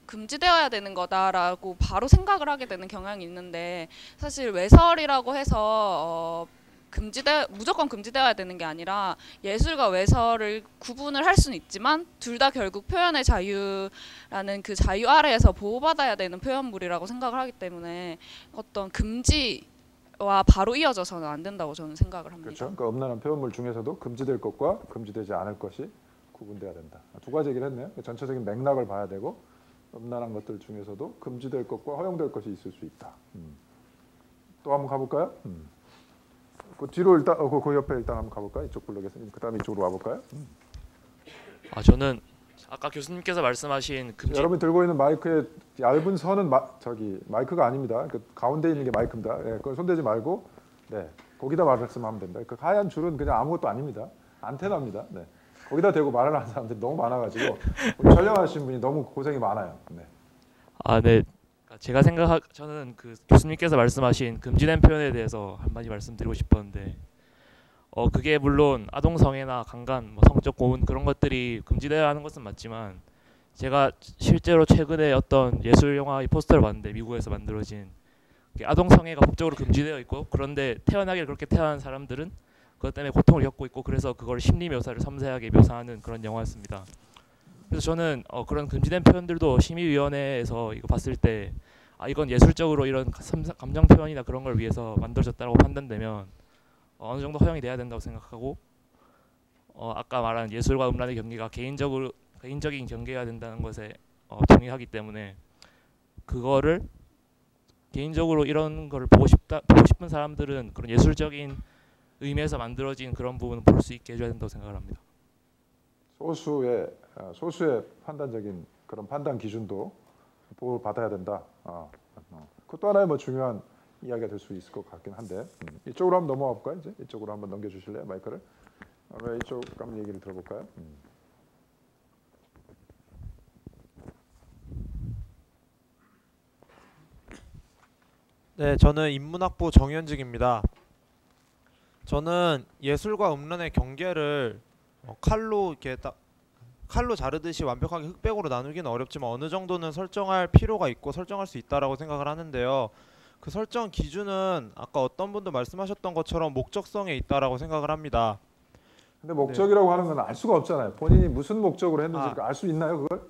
금지되어야 되는 거다라고 바로 생각을 하게 되는 경향이 있는데 사실 외설이라고 해서 무조건 금지되어야 되는 게 아니라 예술과 외설을 구분을 할 수는 있지만 둘 다 결국 표현의 자유라는 그 자유 아래에서 보호받아야 되는 표현물이라고 생각을 하기 때문에 어떤 금지와 바로 이어져서는 안 된다고 저는 생각을 합니다. 그렇죠. 그러니까 음란한 표현물 중에서도 금지될 것과 금지되지 않을 것이 구분돼야 된다. 두 가지 얘기를 했네요. 전체적인 맥락을 봐야 되고 음란한 것들 중에서도 금지될 것과 허용될 것이 있을 수 있다. 또 한번 가볼까요? 그 뒤로 일단 그 옆에 일단 한번 가볼까요? 이쪽 블록에서 그다음에 이쪽으로 와볼까요? 저는 아까 교수님께서 말씀하신 여러분이 들고 있는 마이크의 얇은 선은 마이크가 아닙니다. 그 가운데 있는 게 마이크입니다. 네, 그건 손대지 말고 거기다 말씀하면 됩니다. 그 하얀 줄은 그냥 아무것도 아닙니다. 안테나입니다. 네. 거기다 대고 말을 하는 사람들이 너무 많아가지고 우리 촬영하신 분이 너무 고생이 많아요. 네. 네. 저는 그 교수님께서 말씀하신 금지된 표현에 대해서 한마디 말씀드리고 싶었는데 그게 물론 아동성애나 강간, 뭐 성적 고문 그런 것들이 금지되어야 하는 것은 맞지만 제가 실제로 최근에 어떤 예술 영화의 포스터를 봤는데 미국에서 만들어진 아동성애가 법적으로 금지되어 있고 그런데 태어나길 그렇게 태어난 사람들은 그것 때문에 고통을 겪고 있고 그래서 그걸 심리 묘사를 섬세하게 묘사하는 그런 영화였습니다. 그래서 저는 그런 금지된 표현들도 심의위원회에서 이거 봤을 때 이건 예술적으로 이런 감정 표현이나 그런 걸 위해서 만들어졌다고 판단되면 어느 정도 허용이 돼야 된다고 생각하고 아까 말한 예술과 음란의 경계가 개인적인 경계가 된다는 것에 동의하기 때문에 그거를 개인적으로 이런 거를 보고 싶은 사람들은 그런 예술적인 의미에서 만들어진 그런 부분을 볼 수 있게 해줘야 된다고 생각을 합니다. 소수의 판단적인 그런 판단 기준도 보호를 받아야 된다. 그것도 하나의 뭐 중요한 이야기가 될 수 있을 것 같긴 한데 이쪽으로 한번 넘어가 볼까요? 이제 이쪽으로 한번 넘겨주실래요, 마이크를? 이쪽 한번 얘기를 들어볼까요? 네, 저는 인문학부 정현직입니다. 저는 예술과 음란의 경계를 칼로 자르듯이 완벽하게 흑백으로 나누기는 어렵지만 어느 정도는 설정할 필요가 있고 설정할 수 있다라고 생각을 하는데요. 그 설정 기준은 아까 어떤 분도 말씀하셨던 것처럼 목적성에 있다라고 생각을 합니다. 근데 목적이라고 하는 건 알 수가 없잖아요. 본인이 무슨 목적으로 했는지 알 수 있나요, 그걸?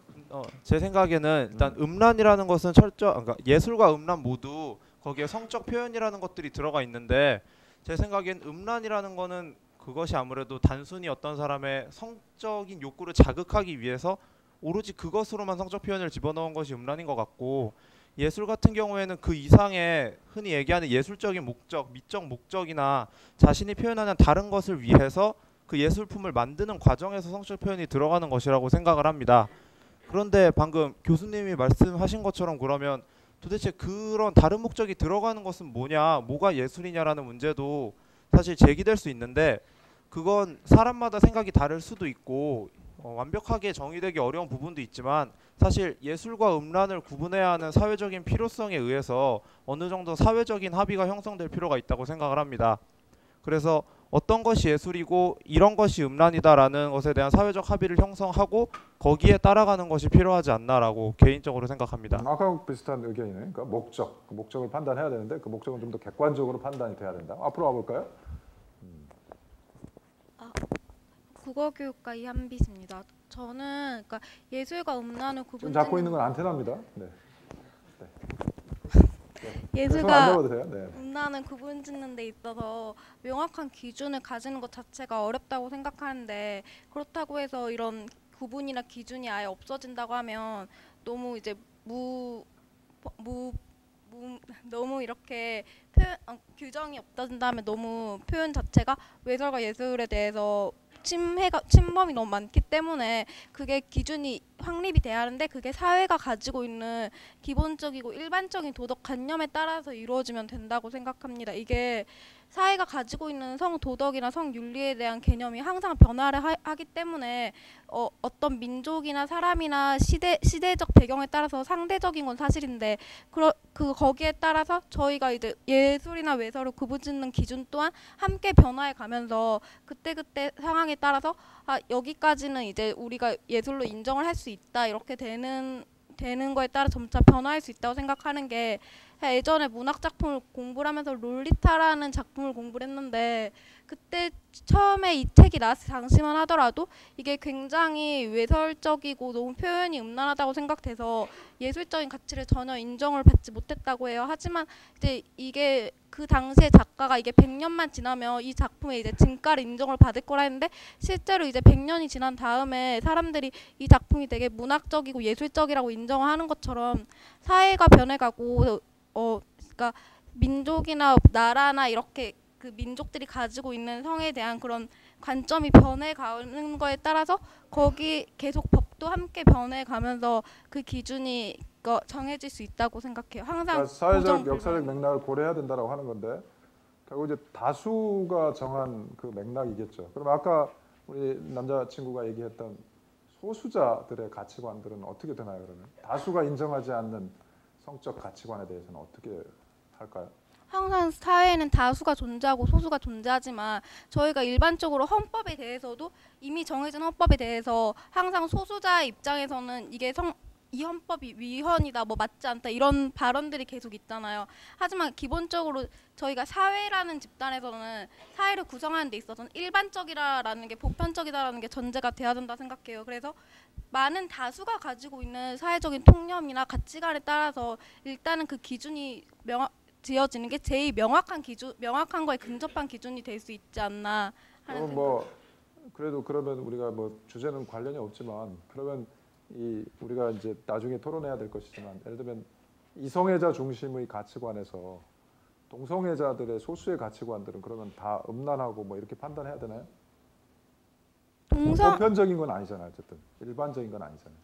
제 생각에는 일단 음란이라는 것은 그러니까 예술과 음란 모두 거기에 성적 표현이라는 것들이 들어가 있는데 제 생각엔 음란이라는 거는 그것이 아무래도 단순히 어떤 사람의 성적인 욕구를 자극하기 위해서 오로지 그것으로만 성적 표현을 집어넣은 것이 음란인 것 같고 예술 같은 경우에는 그 이상의 흔히 얘기하는 예술적인 목적, 미적 목적이나 자신이 표현하는 다른 것을 위해서 그 예술품을 만드는 과정에서 성적 표현이 들어가는 것이라고 생각을 합니다. 그런데 방금 교수님이 말씀하신 것처럼 그러면 도대체 그런 다른 목적이 들어가는 것은 뭐가 예술이냐라는 문제도 사실 제기될 수 있는데 그건 사람마다 생각이 다를 수도 있고 완벽하게 정의되기 어려운 부분도 있지만 사실 예술과 음란을 구분해야 하는 사회적인 필요성에 의해서 어느 정도 사회적인 합의가 형성될 필요가 있다고 생각을 합니다. 그래서 어떤 것이 예술이고 이런 것이 음란이다라는 것에 대한 사회적 합의를 형성하고 거기에 따라가는 것이 필요하지 않나라고 개인적으로 생각합니다. 아까 비슷한 의견이네. 그러니까 목적, 그 목적을 판단해야 되는데 그 목적은 좀 더 객관적으로 판단이 돼야 된다. 앞으로 와볼까요? 국어교육과 이한빛입니다. 저는 그러니까 예술과 음란을 지금 구분 잡고 있는 건 안테나입니다. 네. 예술과 안 잡아도 돼요. 네. 음란을 구분짓는 데 있어서 명확한 기준을 가지는 것 자체가 어렵다고 생각하는데 그렇다고 해서 이런 구분이나 기준이 아예 없어진다고 하면 너무 이제 너무 이렇게 규정이 없어진다면 너무 표현 자체가 외설과 예술에 대해서 침범이 너무 많기 때문에 그게 기준이 확립이 돼야 하는데 그게 사회가 가지고 있는 기본적이고 일반적인 도덕관념에 따라서 이루어지면 된다고 생각합니다. 이게 사회가 가지고 있는 성도덕이나 성윤리에 대한 개념이 항상 변화를 하기 때문에 어떤 민족이나 사람이나 시대적 배경에 따라서 상대적인 건 사실인데 거기에 따라서 저희가 이제 예술이나 외설을 구분짓는 기준 또한 함께 변화해 가면서 그때그때 상황에 따라서 여기까지는 이제 우리가 예술로 인정을 할 수 있다 이렇게 되는 거에 따라 점차 변화할 수 있다고 생각하는 게 예전에 문학 작품을 공부를 하면서 롤리타라는 작품을 공부를 했는데 그때 처음에 이 책이 나왔을 당시만 하더라도 이게 굉장히 외설적이고 너무 표현이 음란하다고 생각돼서 예술적인 가치를 전혀 인정을 받지 못했다고 해요. 하지만 이제 이게 그 당시에 작가가 이게 100년만 지나면 이 작품에 이제 진가를 인정을 받을 거라 했는데 실제로 이제 100년이 지난 다음에 사람들이 이 작품이 되게 문학적이고 예술적이라고 인정하는 것처럼 사회가 변해가고 그러니까 민족이나 나라나 이렇게 그 민족들이 가지고 있는 성에 대한 그런 관점이 변해가는 거에 따라서 거기 계속 법도 함께 변해가면서 그 기준이 정해질 수 있다고 생각해요. 항상 그러니까 사회적 역사적 맥락을 고려해야 된다라고 하는 건데 결국 이제 다수가 정한 그 맥락이겠죠. 그럼 아까 우리 남자친구가 얘기했던 소수자들의 가치관들은 어떻게 되나요? 그러면 다수가 인정하지 않는 성적 가치관에 대해서는 어떻게 할까요? 항상 사회에는 다수가 존재하고 소수가 존재하지만 저희가 일반적으로 헌법에 대해서도 이미 정해진 헌법에 대해서 항상 소수자의 입장에서는 이 헌법이 위헌이다, 뭐 맞지 않다 이런 발언들이 계속 있잖아요. 하지만 기본적으로 저희가 사회라는 집단에서는 사회를 구성하는 데 있어서는 일반적이라는 게 보편적이다라는 게 전제가 돼야 된다 생각해요. 그래서 많은 다수가 가지고 있는 사회적인 통념이나 가치관에 따라서 일단은 그 기준이 지어지는 게 제일 명확한 거에 근접한 기준이 될 수 있지 않나 하는 생각. 그래도 그러면 우리가 뭐 주제는 관련이 없지만 그러면 우리가 이제 나중에 토론해야 될 것이지만 예를 들면 이성애자 중심의 가치관에서 동성애자들의 소수의 가치관들은 그러면 다 음란하고 뭐 이렇게 판단해야 되나요? 보편적인 건 아니잖아요. 어쨌든 일반적인 건 아니잖아요.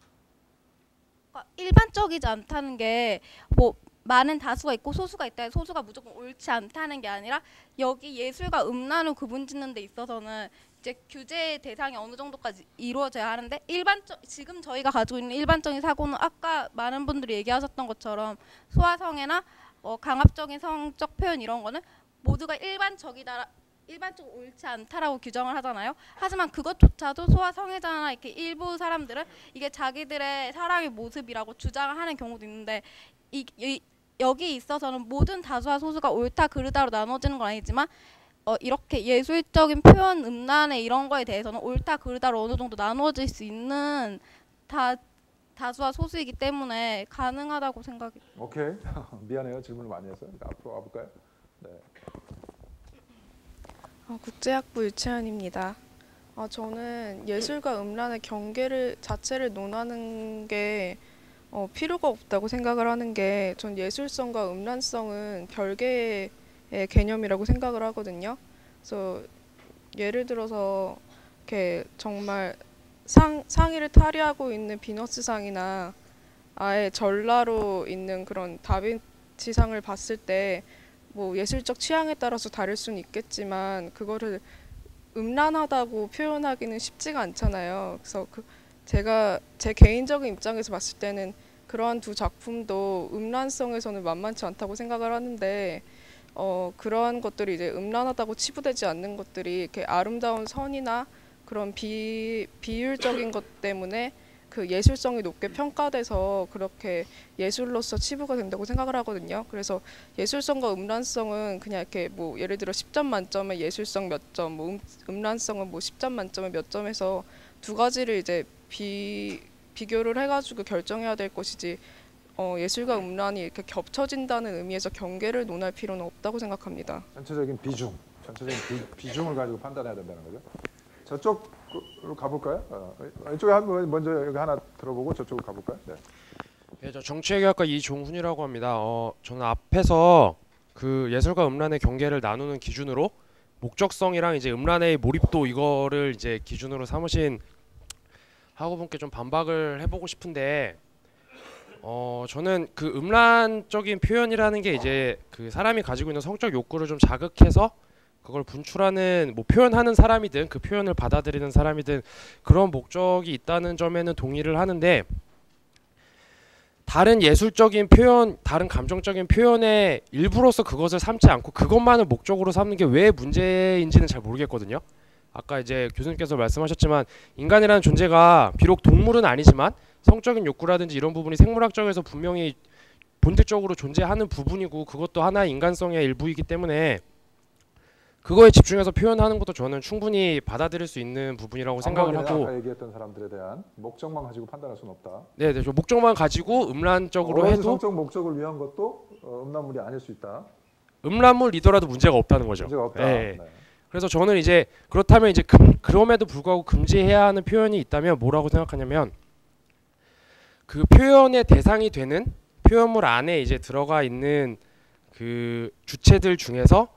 일반적이지 않다는 게 뭐 많은 다수가 있고 소수가 있다. 소수가 무조건 옳지 않다는 게 아니라 여기 예술과 음란을 구분짓는 데 있어서는 이제 규제의 대상이 어느 정도까지 이루어져야 하는데 지금 저희가 가지고 있는 일반적인 사고는 아까 많은 분들이 얘기하셨던 것처럼 소아성애나 강압적인 성적 표현 이런 거는 모두가 일반적으로 옳지 않다라고 규정을 하잖아요. 하지만 그것조차도 소아성애자나 이렇게 일부 사람들은 이게 자기들의 사랑의 모습이라고 주장을 하는 경우도 있는데 여기 있어서는 모든 다수와 소수가 옳다 그르다로 나눠지는 건 아니지만 이렇게 예술적인 표현 음란의 이런 거에 대해서는 옳다 그르다로 어느 정도 나눠질 수 있는 다수와 소수이기 때문에 가능하다고 생각해요. 오케이. 미안해요. 질문을 많이 해서. 앞으로 와볼까요? 네. 국제학부 유채연입니다. 저는 예술과 음란의 자체를 논하는 게 필요가 없다고 생각을 하는 게 전 예술성과 음란성은 별개의 개념이라고 생각을 하거든요. 그래서 예를 들어서 이렇게 정말 상의를 탈의하고 있는 비너스상이나 아예 전라로 있는 그런 다빈치상을 봤을 때 뭐 예술적 취향에 따라서 다를 수는 있겠지만 그거를 음란하다고 표현하기는 쉽지가 않잖아요. 그래서 제가 제 개인적인 입장에서 봤을 때는 그러한 두 작품도 음란성에서는 만만치 않다고 생각을 하는데 그러한 것들이 이제 음란하다고 치부되지 않는 것들이 이렇게 아름다운 선이나 그런 비율적인 것 때문에 그 예술성이 높게 평가돼서 그렇게 예술로서 치부가 된다고 생각을 하거든요. 그래서 예술성과 음란성은 그냥 이렇게 뭐 예를 들어 10점 만점에 예술성 몇 점, 뭐 음란성은 뭐 10점 만점에 몇 점에서 두 가지를 이제 비교를 해가지고 결정해야 될 것이지 예술과 음란이 이렇게 겹쳐진다는 의미에서 경계를 논할 필요는 없다고 생각합니다. 전체적인 비중을 가지고 판단해야 된다는 거죠. 저쪽으로 가볼까요? 이쪽에 한번 먼저 여기 하나 들어보고 저쪽으로 가볼까요? 네. 네, 저 정치외교학과 이종훈이라고 합니다. 저는 앞에서 그 예술과 음란의 경계를 나누는 기준으로 목적성이랑 이제 음란의 몰입도 이거를 이제 기준으로 삼으신 학우분께 좀 반박을 해보고 싶은데, 저는 그 음란적인 표현이라는 게 이제 그 사람이 가지고 있는 성적 욕구를 좀 자극해서 그걸 분출하는, 뭐 표현하는 사람이든 그 표현을 받아들이는 사람이든 그런 목적이 있다는 점에는 동의를 하는데, 다른 예술적인 표현, 다른 감정적인 표현의 일부로서 그것을 삼지 않고 그것만을 목적으로 삼는 게 왜 문제인지는 잘 모르겠거든요. 아까 이제 교수님께서 말씀하셨지만 인간이라는 존재가 비록 동물은 아니지만 성적인 욕구라든지 이런 부분이 생물학적에서 분명히 본질적으로 존재하는 부분이고 그것도 하나의 인간성의 일부이기 때문에 그거에 집중해서 표현하는 것도 저는 충분히 받아들일 수 있는 부분이라고 생각을 하고, 아까 얘기했던 사람들에 대한 목적만 가지고 판단할 수는 없다. 네, 저 목적만 가지고 음란적으로 해도 성적 목적을 위한 것도 음란물이 아닐 수 있다. 음란물이더라도 문제가 없다는 거죠. 문제가 없다. 네. 네. 그래서 저는 이제 그렇다면 이제 그럼에도 불구하고 금지해야 하는 표현이 있다면 뭐라고 생각하냐면, 그 표현의 대상이 되는 표현물 안에 이제 들어가 있는 그 주체들 중에서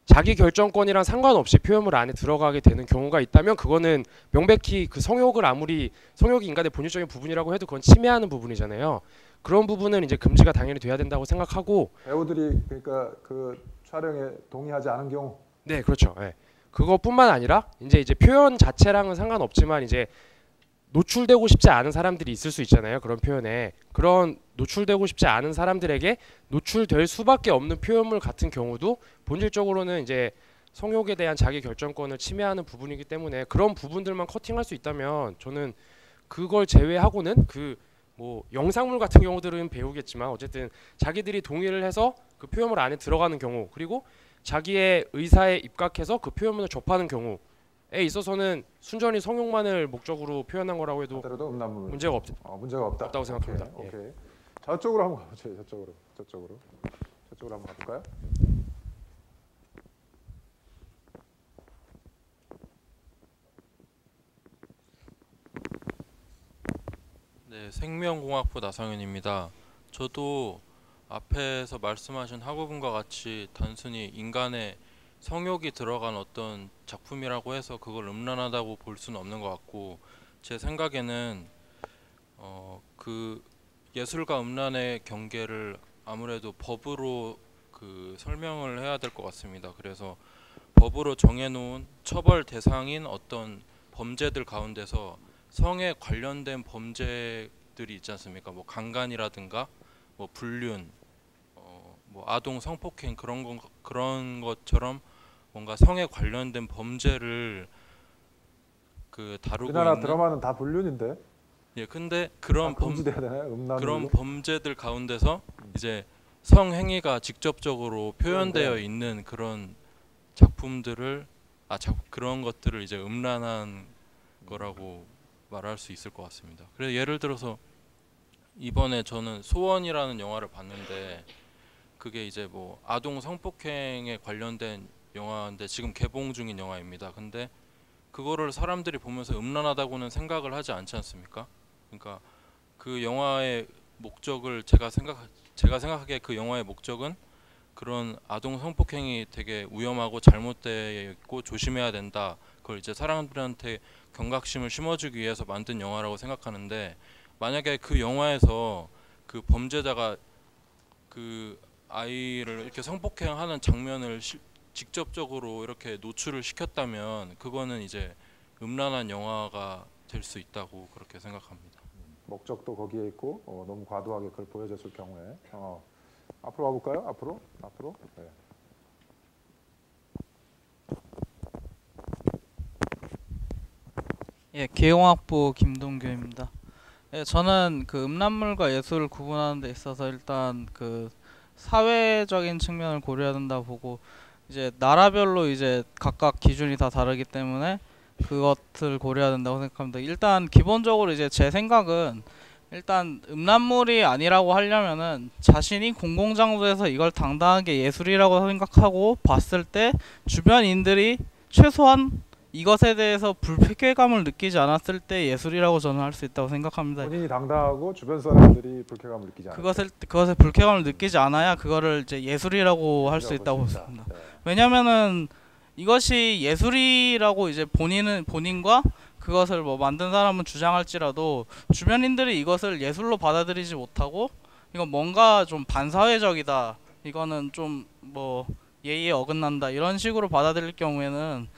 자기 결정권이랑 상관없이 표현물 안에 들어가게 되는 경우가 있다면 그거는 명백히 그 성욕을 아무리 성욕이 인간의 본질적인 부분이라고 해도 그건 침해하는 부분이잖아요. 그런 부분은 이제 금지가 당연히 돼야 된다고 생각하고, 배우들이 그러니까 그 촬영에 동의하지 않은 경우. 네, 그렇죠. 네. 그것뿐만 아니라 이제 표현 자체랑은 상관없지만 이제 노출되고 싶지 않은 사람들이 있을 수 있잖아요. 그런 표현에. 그런 노출되고 싶지 않은 사람들에게 노출될 수밖에 없는 표현물 같은 경우도 본질적으로는 이제 성욕에 대한 자기 결정권을 침해하는 부분이기 때문에 그런 부분들만 커팅할 수 있다면 저는 그걸 제외하고는 그 뭐 영상물 같은 경우들은 배우겠지만 어쨌든 자기들이 동의를 해서 그 표현물 안에 들어가는 경우, 그리고 자기의 의사에 입각해서 그 표현물을 접하는 경우에 있어서는 순전히 성욕만을 목적으로 표현한 거라고 해도 문제가 없다고 생각합니다. 오케이. 저쪽으로 한번 가보죠. 저쪽으로 한번 가볼까요? 네, 생명공학부 나성현입니다. 저도 앞에서 말씀하신 학우분과 같이 단순히 인간의 성욕이 들어간 어떤 작품이라고 해서 그걸 음란하다고 볼 수는 없는 것 같고, 제 생각에는 그 예술과 음란의 경계를 아무래도 법으로 그 설명을 해야 될 것 같습니다. 그래서 법으로 정해놓은 처벌 대상인 어떤 범죄들 가운데서 성에 관련된 범죄들이 있지 않습니까? 뭐 강간이라든가 뭐 불륜, 뭐 아동 성폭행 그런 것처럼 뭔가 성에 관련된 범죄를 그 다루고 우리나라 있는. 드라마는 다 불륜인데. 예, 근데 그런 금지돼야 되나요? 그런 범죄들 가운데서 이제 성행위가 직접적으로 표현되어 있는 그런 작품들을 그런 것들을 이제 음란한 거라고 말할 수 있을 것 같습니다. 그래서 예를 들어서 이번에 저는 소원이라는 영화를 봤는데 그게 이제 뭐 아동 성폭행에 관련된 영화인데 지금 개봉 중인 영화입니다. 근데 그거를 사람들이 보면서 음란하다고는 생각을 하지 않지 않습니까? 그러니까 그 영화의 목적을 제가 생각하기에 그 영화의 목적은 그런 아동 성폭행이 되게 위험하고 잘못되어 있고 조심해야 된다. 그걸 이제 사람들한테 경각심을 심어주기 위해서 만든 영화라고 생각하는데, 만약에 그 영화에서 그 범죄자가 그 아이를 이렇게 성폭행하는 장면을 직접적으로 이렇게 노출을 시켰다면 그거는 이제 음란한 영화가 될 수 있다고 그렇게 생각합니다. 목적도 거기에 있고 너무 과도하게 그걸 보여줬을 경우에 앞으로 와볼까요? 앞으로. 네. 예, 개용학부 김동규입니다. 예, 저는 그 음란물과 예술을 구분하는 데 있어서 일단 그 사회적인 측면을 고려해야 된다 보고 이제 나라별로 이제 각각 기준이 다 다르기 때문에 그것을 고려해야 된다고 생각합니다. 일단 기본적으로 이제 제 생각은 일단 음란물이 아니라고 하려면은 자신이 공공장소에서 이걸 당당하게 예술이라고 생각하고 봤을 때 주변인들이 최소한 이것에 대해서 불쾌감을 느끼지 않았을 때 예술이라고 저는 할 수 있다고 생각합니다. 본인이 당당하고 주변 사람들이 불쾌감을 느끼지 않아요. 그것에 불쾌감을 느끼지 않아야 그거를 이제 예술이라고 할 수 있다고 봅니다. 네. 왜냐면은 이것이 예술이라고 이제 본인과 그것을 뭐 만든 사람은 주장할지라도 주변인들이 이것을 예술로 받아들이지 못하고 이건 뭔가 좀 반사회적이다, 이거는 좀 뭐 예의에 어긋난다 이런 식으로 받아들일 경우에는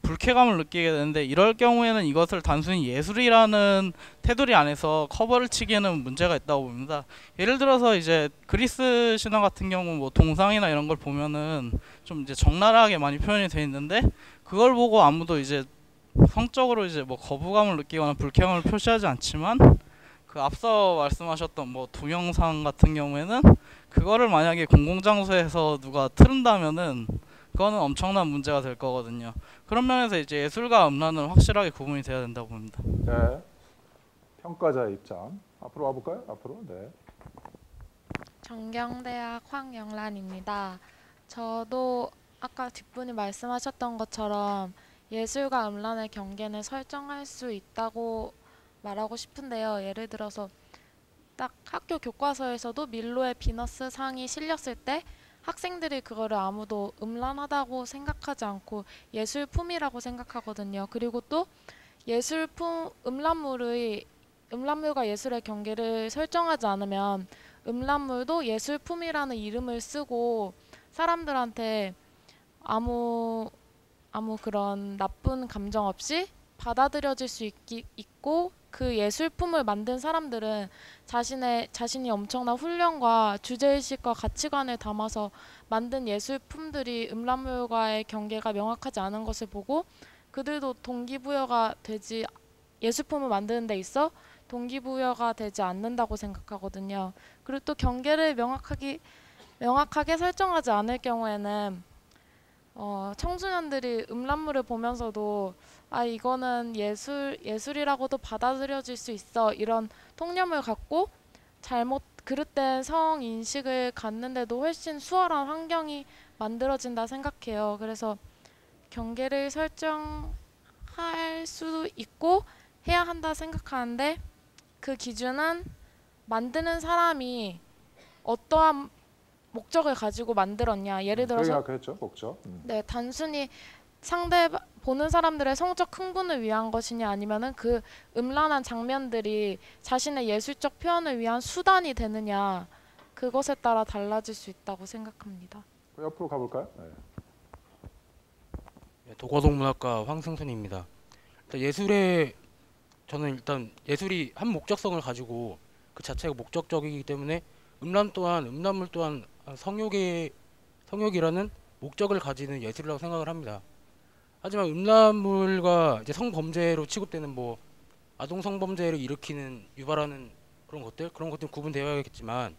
불쾌감을 느끼게 되는데, 이럴 경우에는 이것을 단순히 예술이라는 테두리 안에서 커버를 치기에는 문제가 있다고 봅니다. 예를 들어서 이제 그리스 신화 같은 경우 뭐 동상이나 이런 걸 보면은 좀 이제 적나라하게 많이 표현이 돼 있는데 그걸 보고 아무도 이제 성적으로 이제 뭐 거부감을 느끼거나 불쾌감을 표시하지 않지만 그 앞서 말씀하셨던 뭐 동영상 같은 경우에는 그거를 만약에 공공장소에서 누가 틀은다면은 그거는 엄청난 문제가 될 거거든요. 그런 면에서 이제 예술과 음란은 확실하게 구분이 돼야 된다고 봅니다. 네. 평가자의 입장. 앞으로 와볼까요? 앞으로. 네. 정경대학 황영란입니다. 저도 아까 뒷분이 말씀하셨던 것처럼 예술과 음란의 경계는 설정할 수 있다고 말하고 싶은데요. 예를 들어서 딱 학교 교과서에서도 밀로의 비너스 상이 실렸을 때 학생들이 그거를 아무도 음란하다고 생각하지 않고 예술품이라고 생각하거든요. 그리고 또 음란물과 예술의 경계를 설정하지 않으면 음란물도 예술품이라는 이름을 쓰고 사람들한테 아무 그런 나쁜 감정 없이 받아들여질 수 있고 그 예술품을 만든 사람들은 자신이 엄청난 훈련과 주제의식과 가치관을 담아서 만든 예술품들이 음란물과의 경계가 명확하지 않은 것을 보고 그들도 예술품을 만드는 데 있어 동기부여가 되지 않는다고 생각하거든요. 그리고 또 경계를 명확하게 설정하지 않을 경우에는 청소년들이 음란물을 보면서도 이거는 예술이라고도 받아들여질 수 있어, 이런 통념을 갖고 그릇된 성인식을 갖는데도 훨씬 수월한 환경이 만들어진다 생각해요. 그래서 경계를 설정할 수 있고 해야 한다 생각하는데 그 기준은 만드는 사람이 어떠한 목적을 가지고 만들었냐. 예를 들어서 그랬죠, 목적. 네, 단순히 보는 사람들의 성적 흥분을 위한 것이냐 아니면은 그 음란한 장면들이 자신의 예술적 표현을 위한 수단이 되느냐, 그것에 따라 달라질 수 있다고 생각합니다. 옆으로 가볼까요? 네. 도과동문학과 황승순입니다. 저는 일단 예술이 한 목적성을 가지고 그 자체가 목적적이기 때문에 음란물 또한 성욕이라는 목적을 가지는 예술이라고 생각을 합니다. 하지만 음란물과 이제 성범죄로 취급되는 뭐 아동 성범죄를 유발하는 그런 것들 구분되어야겠지만,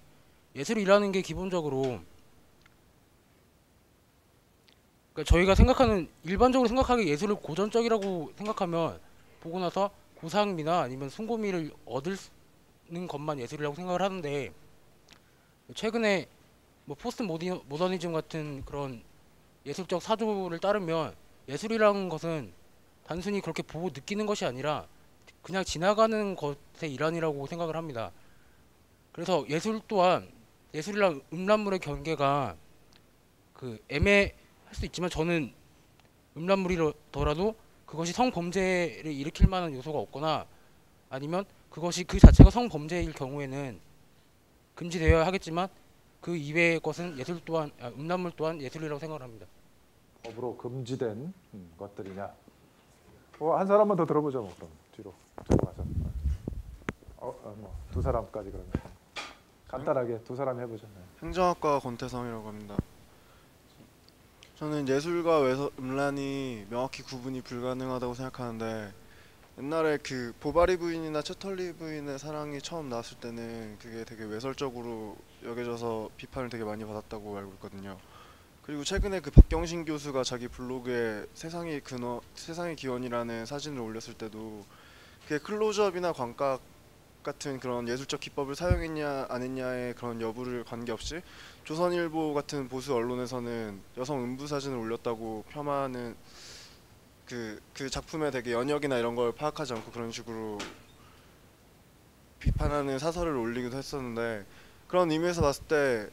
예술이라는 게 기본적으로 그러니까 저희가 일반적으로 생각하기에 예술을 고전적이라고 생각하면 보고 나서 고상미나 아니면 숭고미를 얻는 것만 예술이라고 생각을 하는데, 최근에 뭐 포스트 모더니즘 같은 그런 예술적 사조를 따르면 예술이라는 것은 단순히 그렇게 보고 느끼는 것이 아니라 그냥 지나가는 것의 일환이라고 생각을 합니다. 그래서 예술이랑 음란물의 경계가 애매할 수 있지만, 저는 음란물이더라도 그것이 성범죄를 일으킬 만한 요소가 없거나 아니면 그것이 그 자체가 성범죄일 경우에는 금지되어야 하겠지만, 그 이외의 것은 음란물 또한 예술이라고 생각을 합니다. 법으로 금지된 것들이냐. 한 사람만 더 들어보죠. 그럼 뒤로 가서 두 사람까지 그러면 간단하게 두 사람이 해보죠. 네. 행정학과 권태성이라고 합니다. 저는 예술과 음란이 명확히 구분이 불가능하다고 생각하는데 옛날에 그 보바리 부인이나 채털리 부인의 사랑이 처음 나왔을 때는 그게 되게 외설적으로 여겨져서 비판을 되게 많이 받았다고 알고 있거든요. 그리고 최근에 그 박경신 교수가 자기 블로그에 세상의 기원이라는 사진을 올렸을 때도 그게 클로즈업이나 광각 같은 그런 예술적 기법을 사용했냐 안 했냐의 그런 여부를 관계없이 조선일보 같은 보수 언론에서는 여성 음부 사진을 올렸다고 폄하하는 그 작품의 되게 연역이나 이런 걸 파악하지 않고 그런 식으로 비판하는 사설을 올리기도 했었는데, 그런 의미에서 봤을 때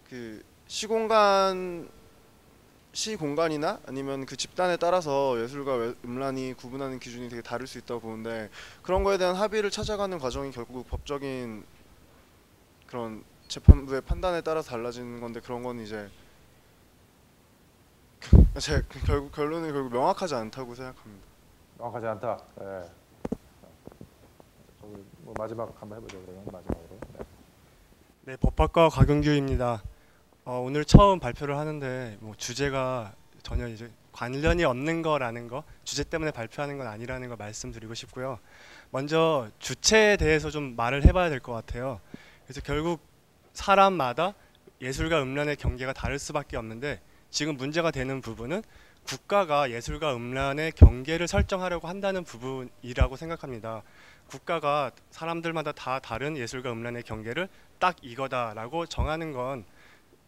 그 시공간이나 아니면 그 집단에 따라서 예술과 음란이 구분하는 기준이 되게 다를 수 있다고 보는데, 그런 거에 대한 합의를 찾아가는 과정이 결국 법적인 그런 재판부의 판단에 따라서 달라지는 건데, 그런 건 이제 제 결론은 결국 명확하지 않다고 생각합니다. 명확하지 않다. 네. 뭐 마지막 한번 해보죠. 그러면 마지막으로. 네. 네, 법학과 곽윤규입니다. 오늘 처음 발표를 하는데 뭐 주제가 전혀 이제 관련이 없는 거라는 거, 주제 때문에 발표하는 건 아니라는 거 말씀드리고 싶고요. 먼저 주체에 대해서 좀 말을 해봐야 될 것 같아요. 그래서 결국 사람마다 예술과 음란의 경계가 다를 수밖에 없는데, 지금 문제가 되는 부분은 국가가 예술과 음란의 경계를 설정하려고 한다는 부분이라고 생각합니다. 국가가 사람들마다 다 다른 예술과 음란의 경계를 딱 이거다라고 정하는 건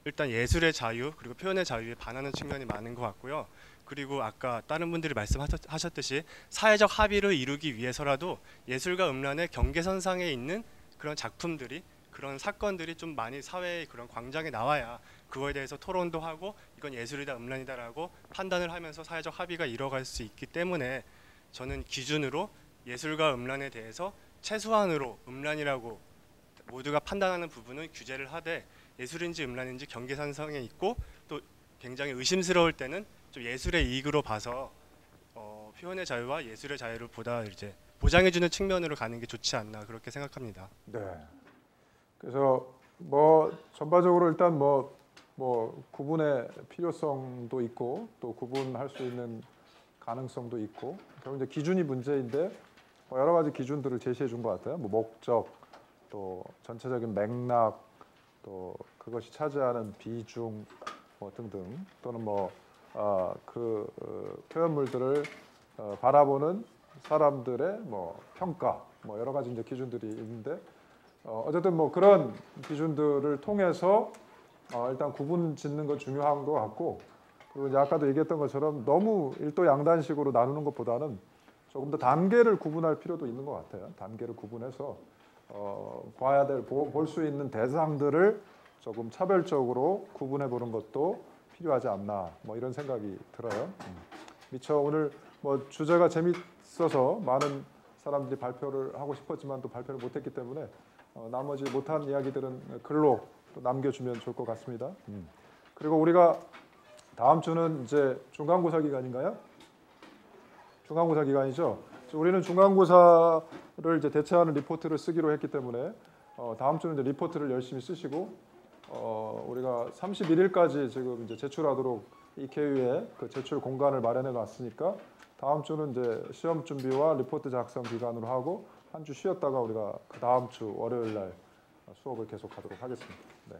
일단 예술의 자유 그리고 표현의 자유에 반하는 측면이 많은 것 같고요. 그리고 아까 다른 분들이 말씀하셨듯이 사회적 합의를 이루기 위해서라도 예술과 음란의 경계선상에 있는 그런 작품들이, 그런 사건들이 좀 많이 사회의 그런 광장에 나와야 그거에 대해서 토론도 하고 이건 예술이다 음란이다라고 판단을 하면서 사회적 합의가 이뤄갈 수 있기 때문에, 저는 기준으로 예술과 음란에 대해서 최소한으로 음란이라고 모두가 판단하는 부분은 규제를 하되, 예술인지 음란인지 경계선상에 있고 또 굉장히 의심스러울 때는 좀 예술의 이익으로 봐서 표현의 자유와 예술의 자유를 보다 이제 보장해주는 측면으로 가는 게 좋지 않나 그렇게 생각합니다. 네. 그래서 뭐 전반적으로 일단 뭐 구분의 필요성도 있고 또 구분할 수 있는 가능성도 있고, 결국 이제 기준이 문제인데 여러 가지 기준들을 제시해 준 것 같아요. 뭐 목적, 또 전체적인 맥락, 또 그것이 차지하는 비중 뭐 등등, 또는 표현물들을 바라보는 사람들의 뭐 평가, 뭐 여러 가지 이제 기준들이 있는데, 어쨌든 뭐 그런 기준들을 통해서 일단 구분 짓는 건 중요한 것 같고, 그리고 이제 아까도 얘기했던 것처럼 너무 일도양단식으로 나누는 것보다는 조금 더 단계를 구분할 필요도 있는 것 같아요. 단계를 구분해서 봐야 될, 볼 수 있는 대상들을 조금 차별적으로 구분해 보는 것도 필요하지 않나, 뭐 이런 생각이 들어요. 미처 오늘 뭐 주제가 재밌어서 많은 사람들이 발표를 하고 싶었지만 또 발표를 못했기 때문에 나머지 못한 이야기들은 글로 또 남겨주면 좋을 것 같습니다. 그리고 우리가 다음 주는 이제 중간고사 기간인가요? 중간고사 기간이죠. 우리는 중간고사를 이제 대체하는 리포트를 쓰기로 했기 때문에 다음 주는 이제 리포트를 열심히 쓰시고, 우리가 31일까지 지금 이제 제출하도록 EKU에 그 제출 공간을 마련해 놨으니까 다음 주는 이제 시험 준비와 리포트 작성 기간으로 하고 한 주 쉬었다가 우리가 그 다음 주 월요일 날 수업을 계속하도록 하겠습니다. 네.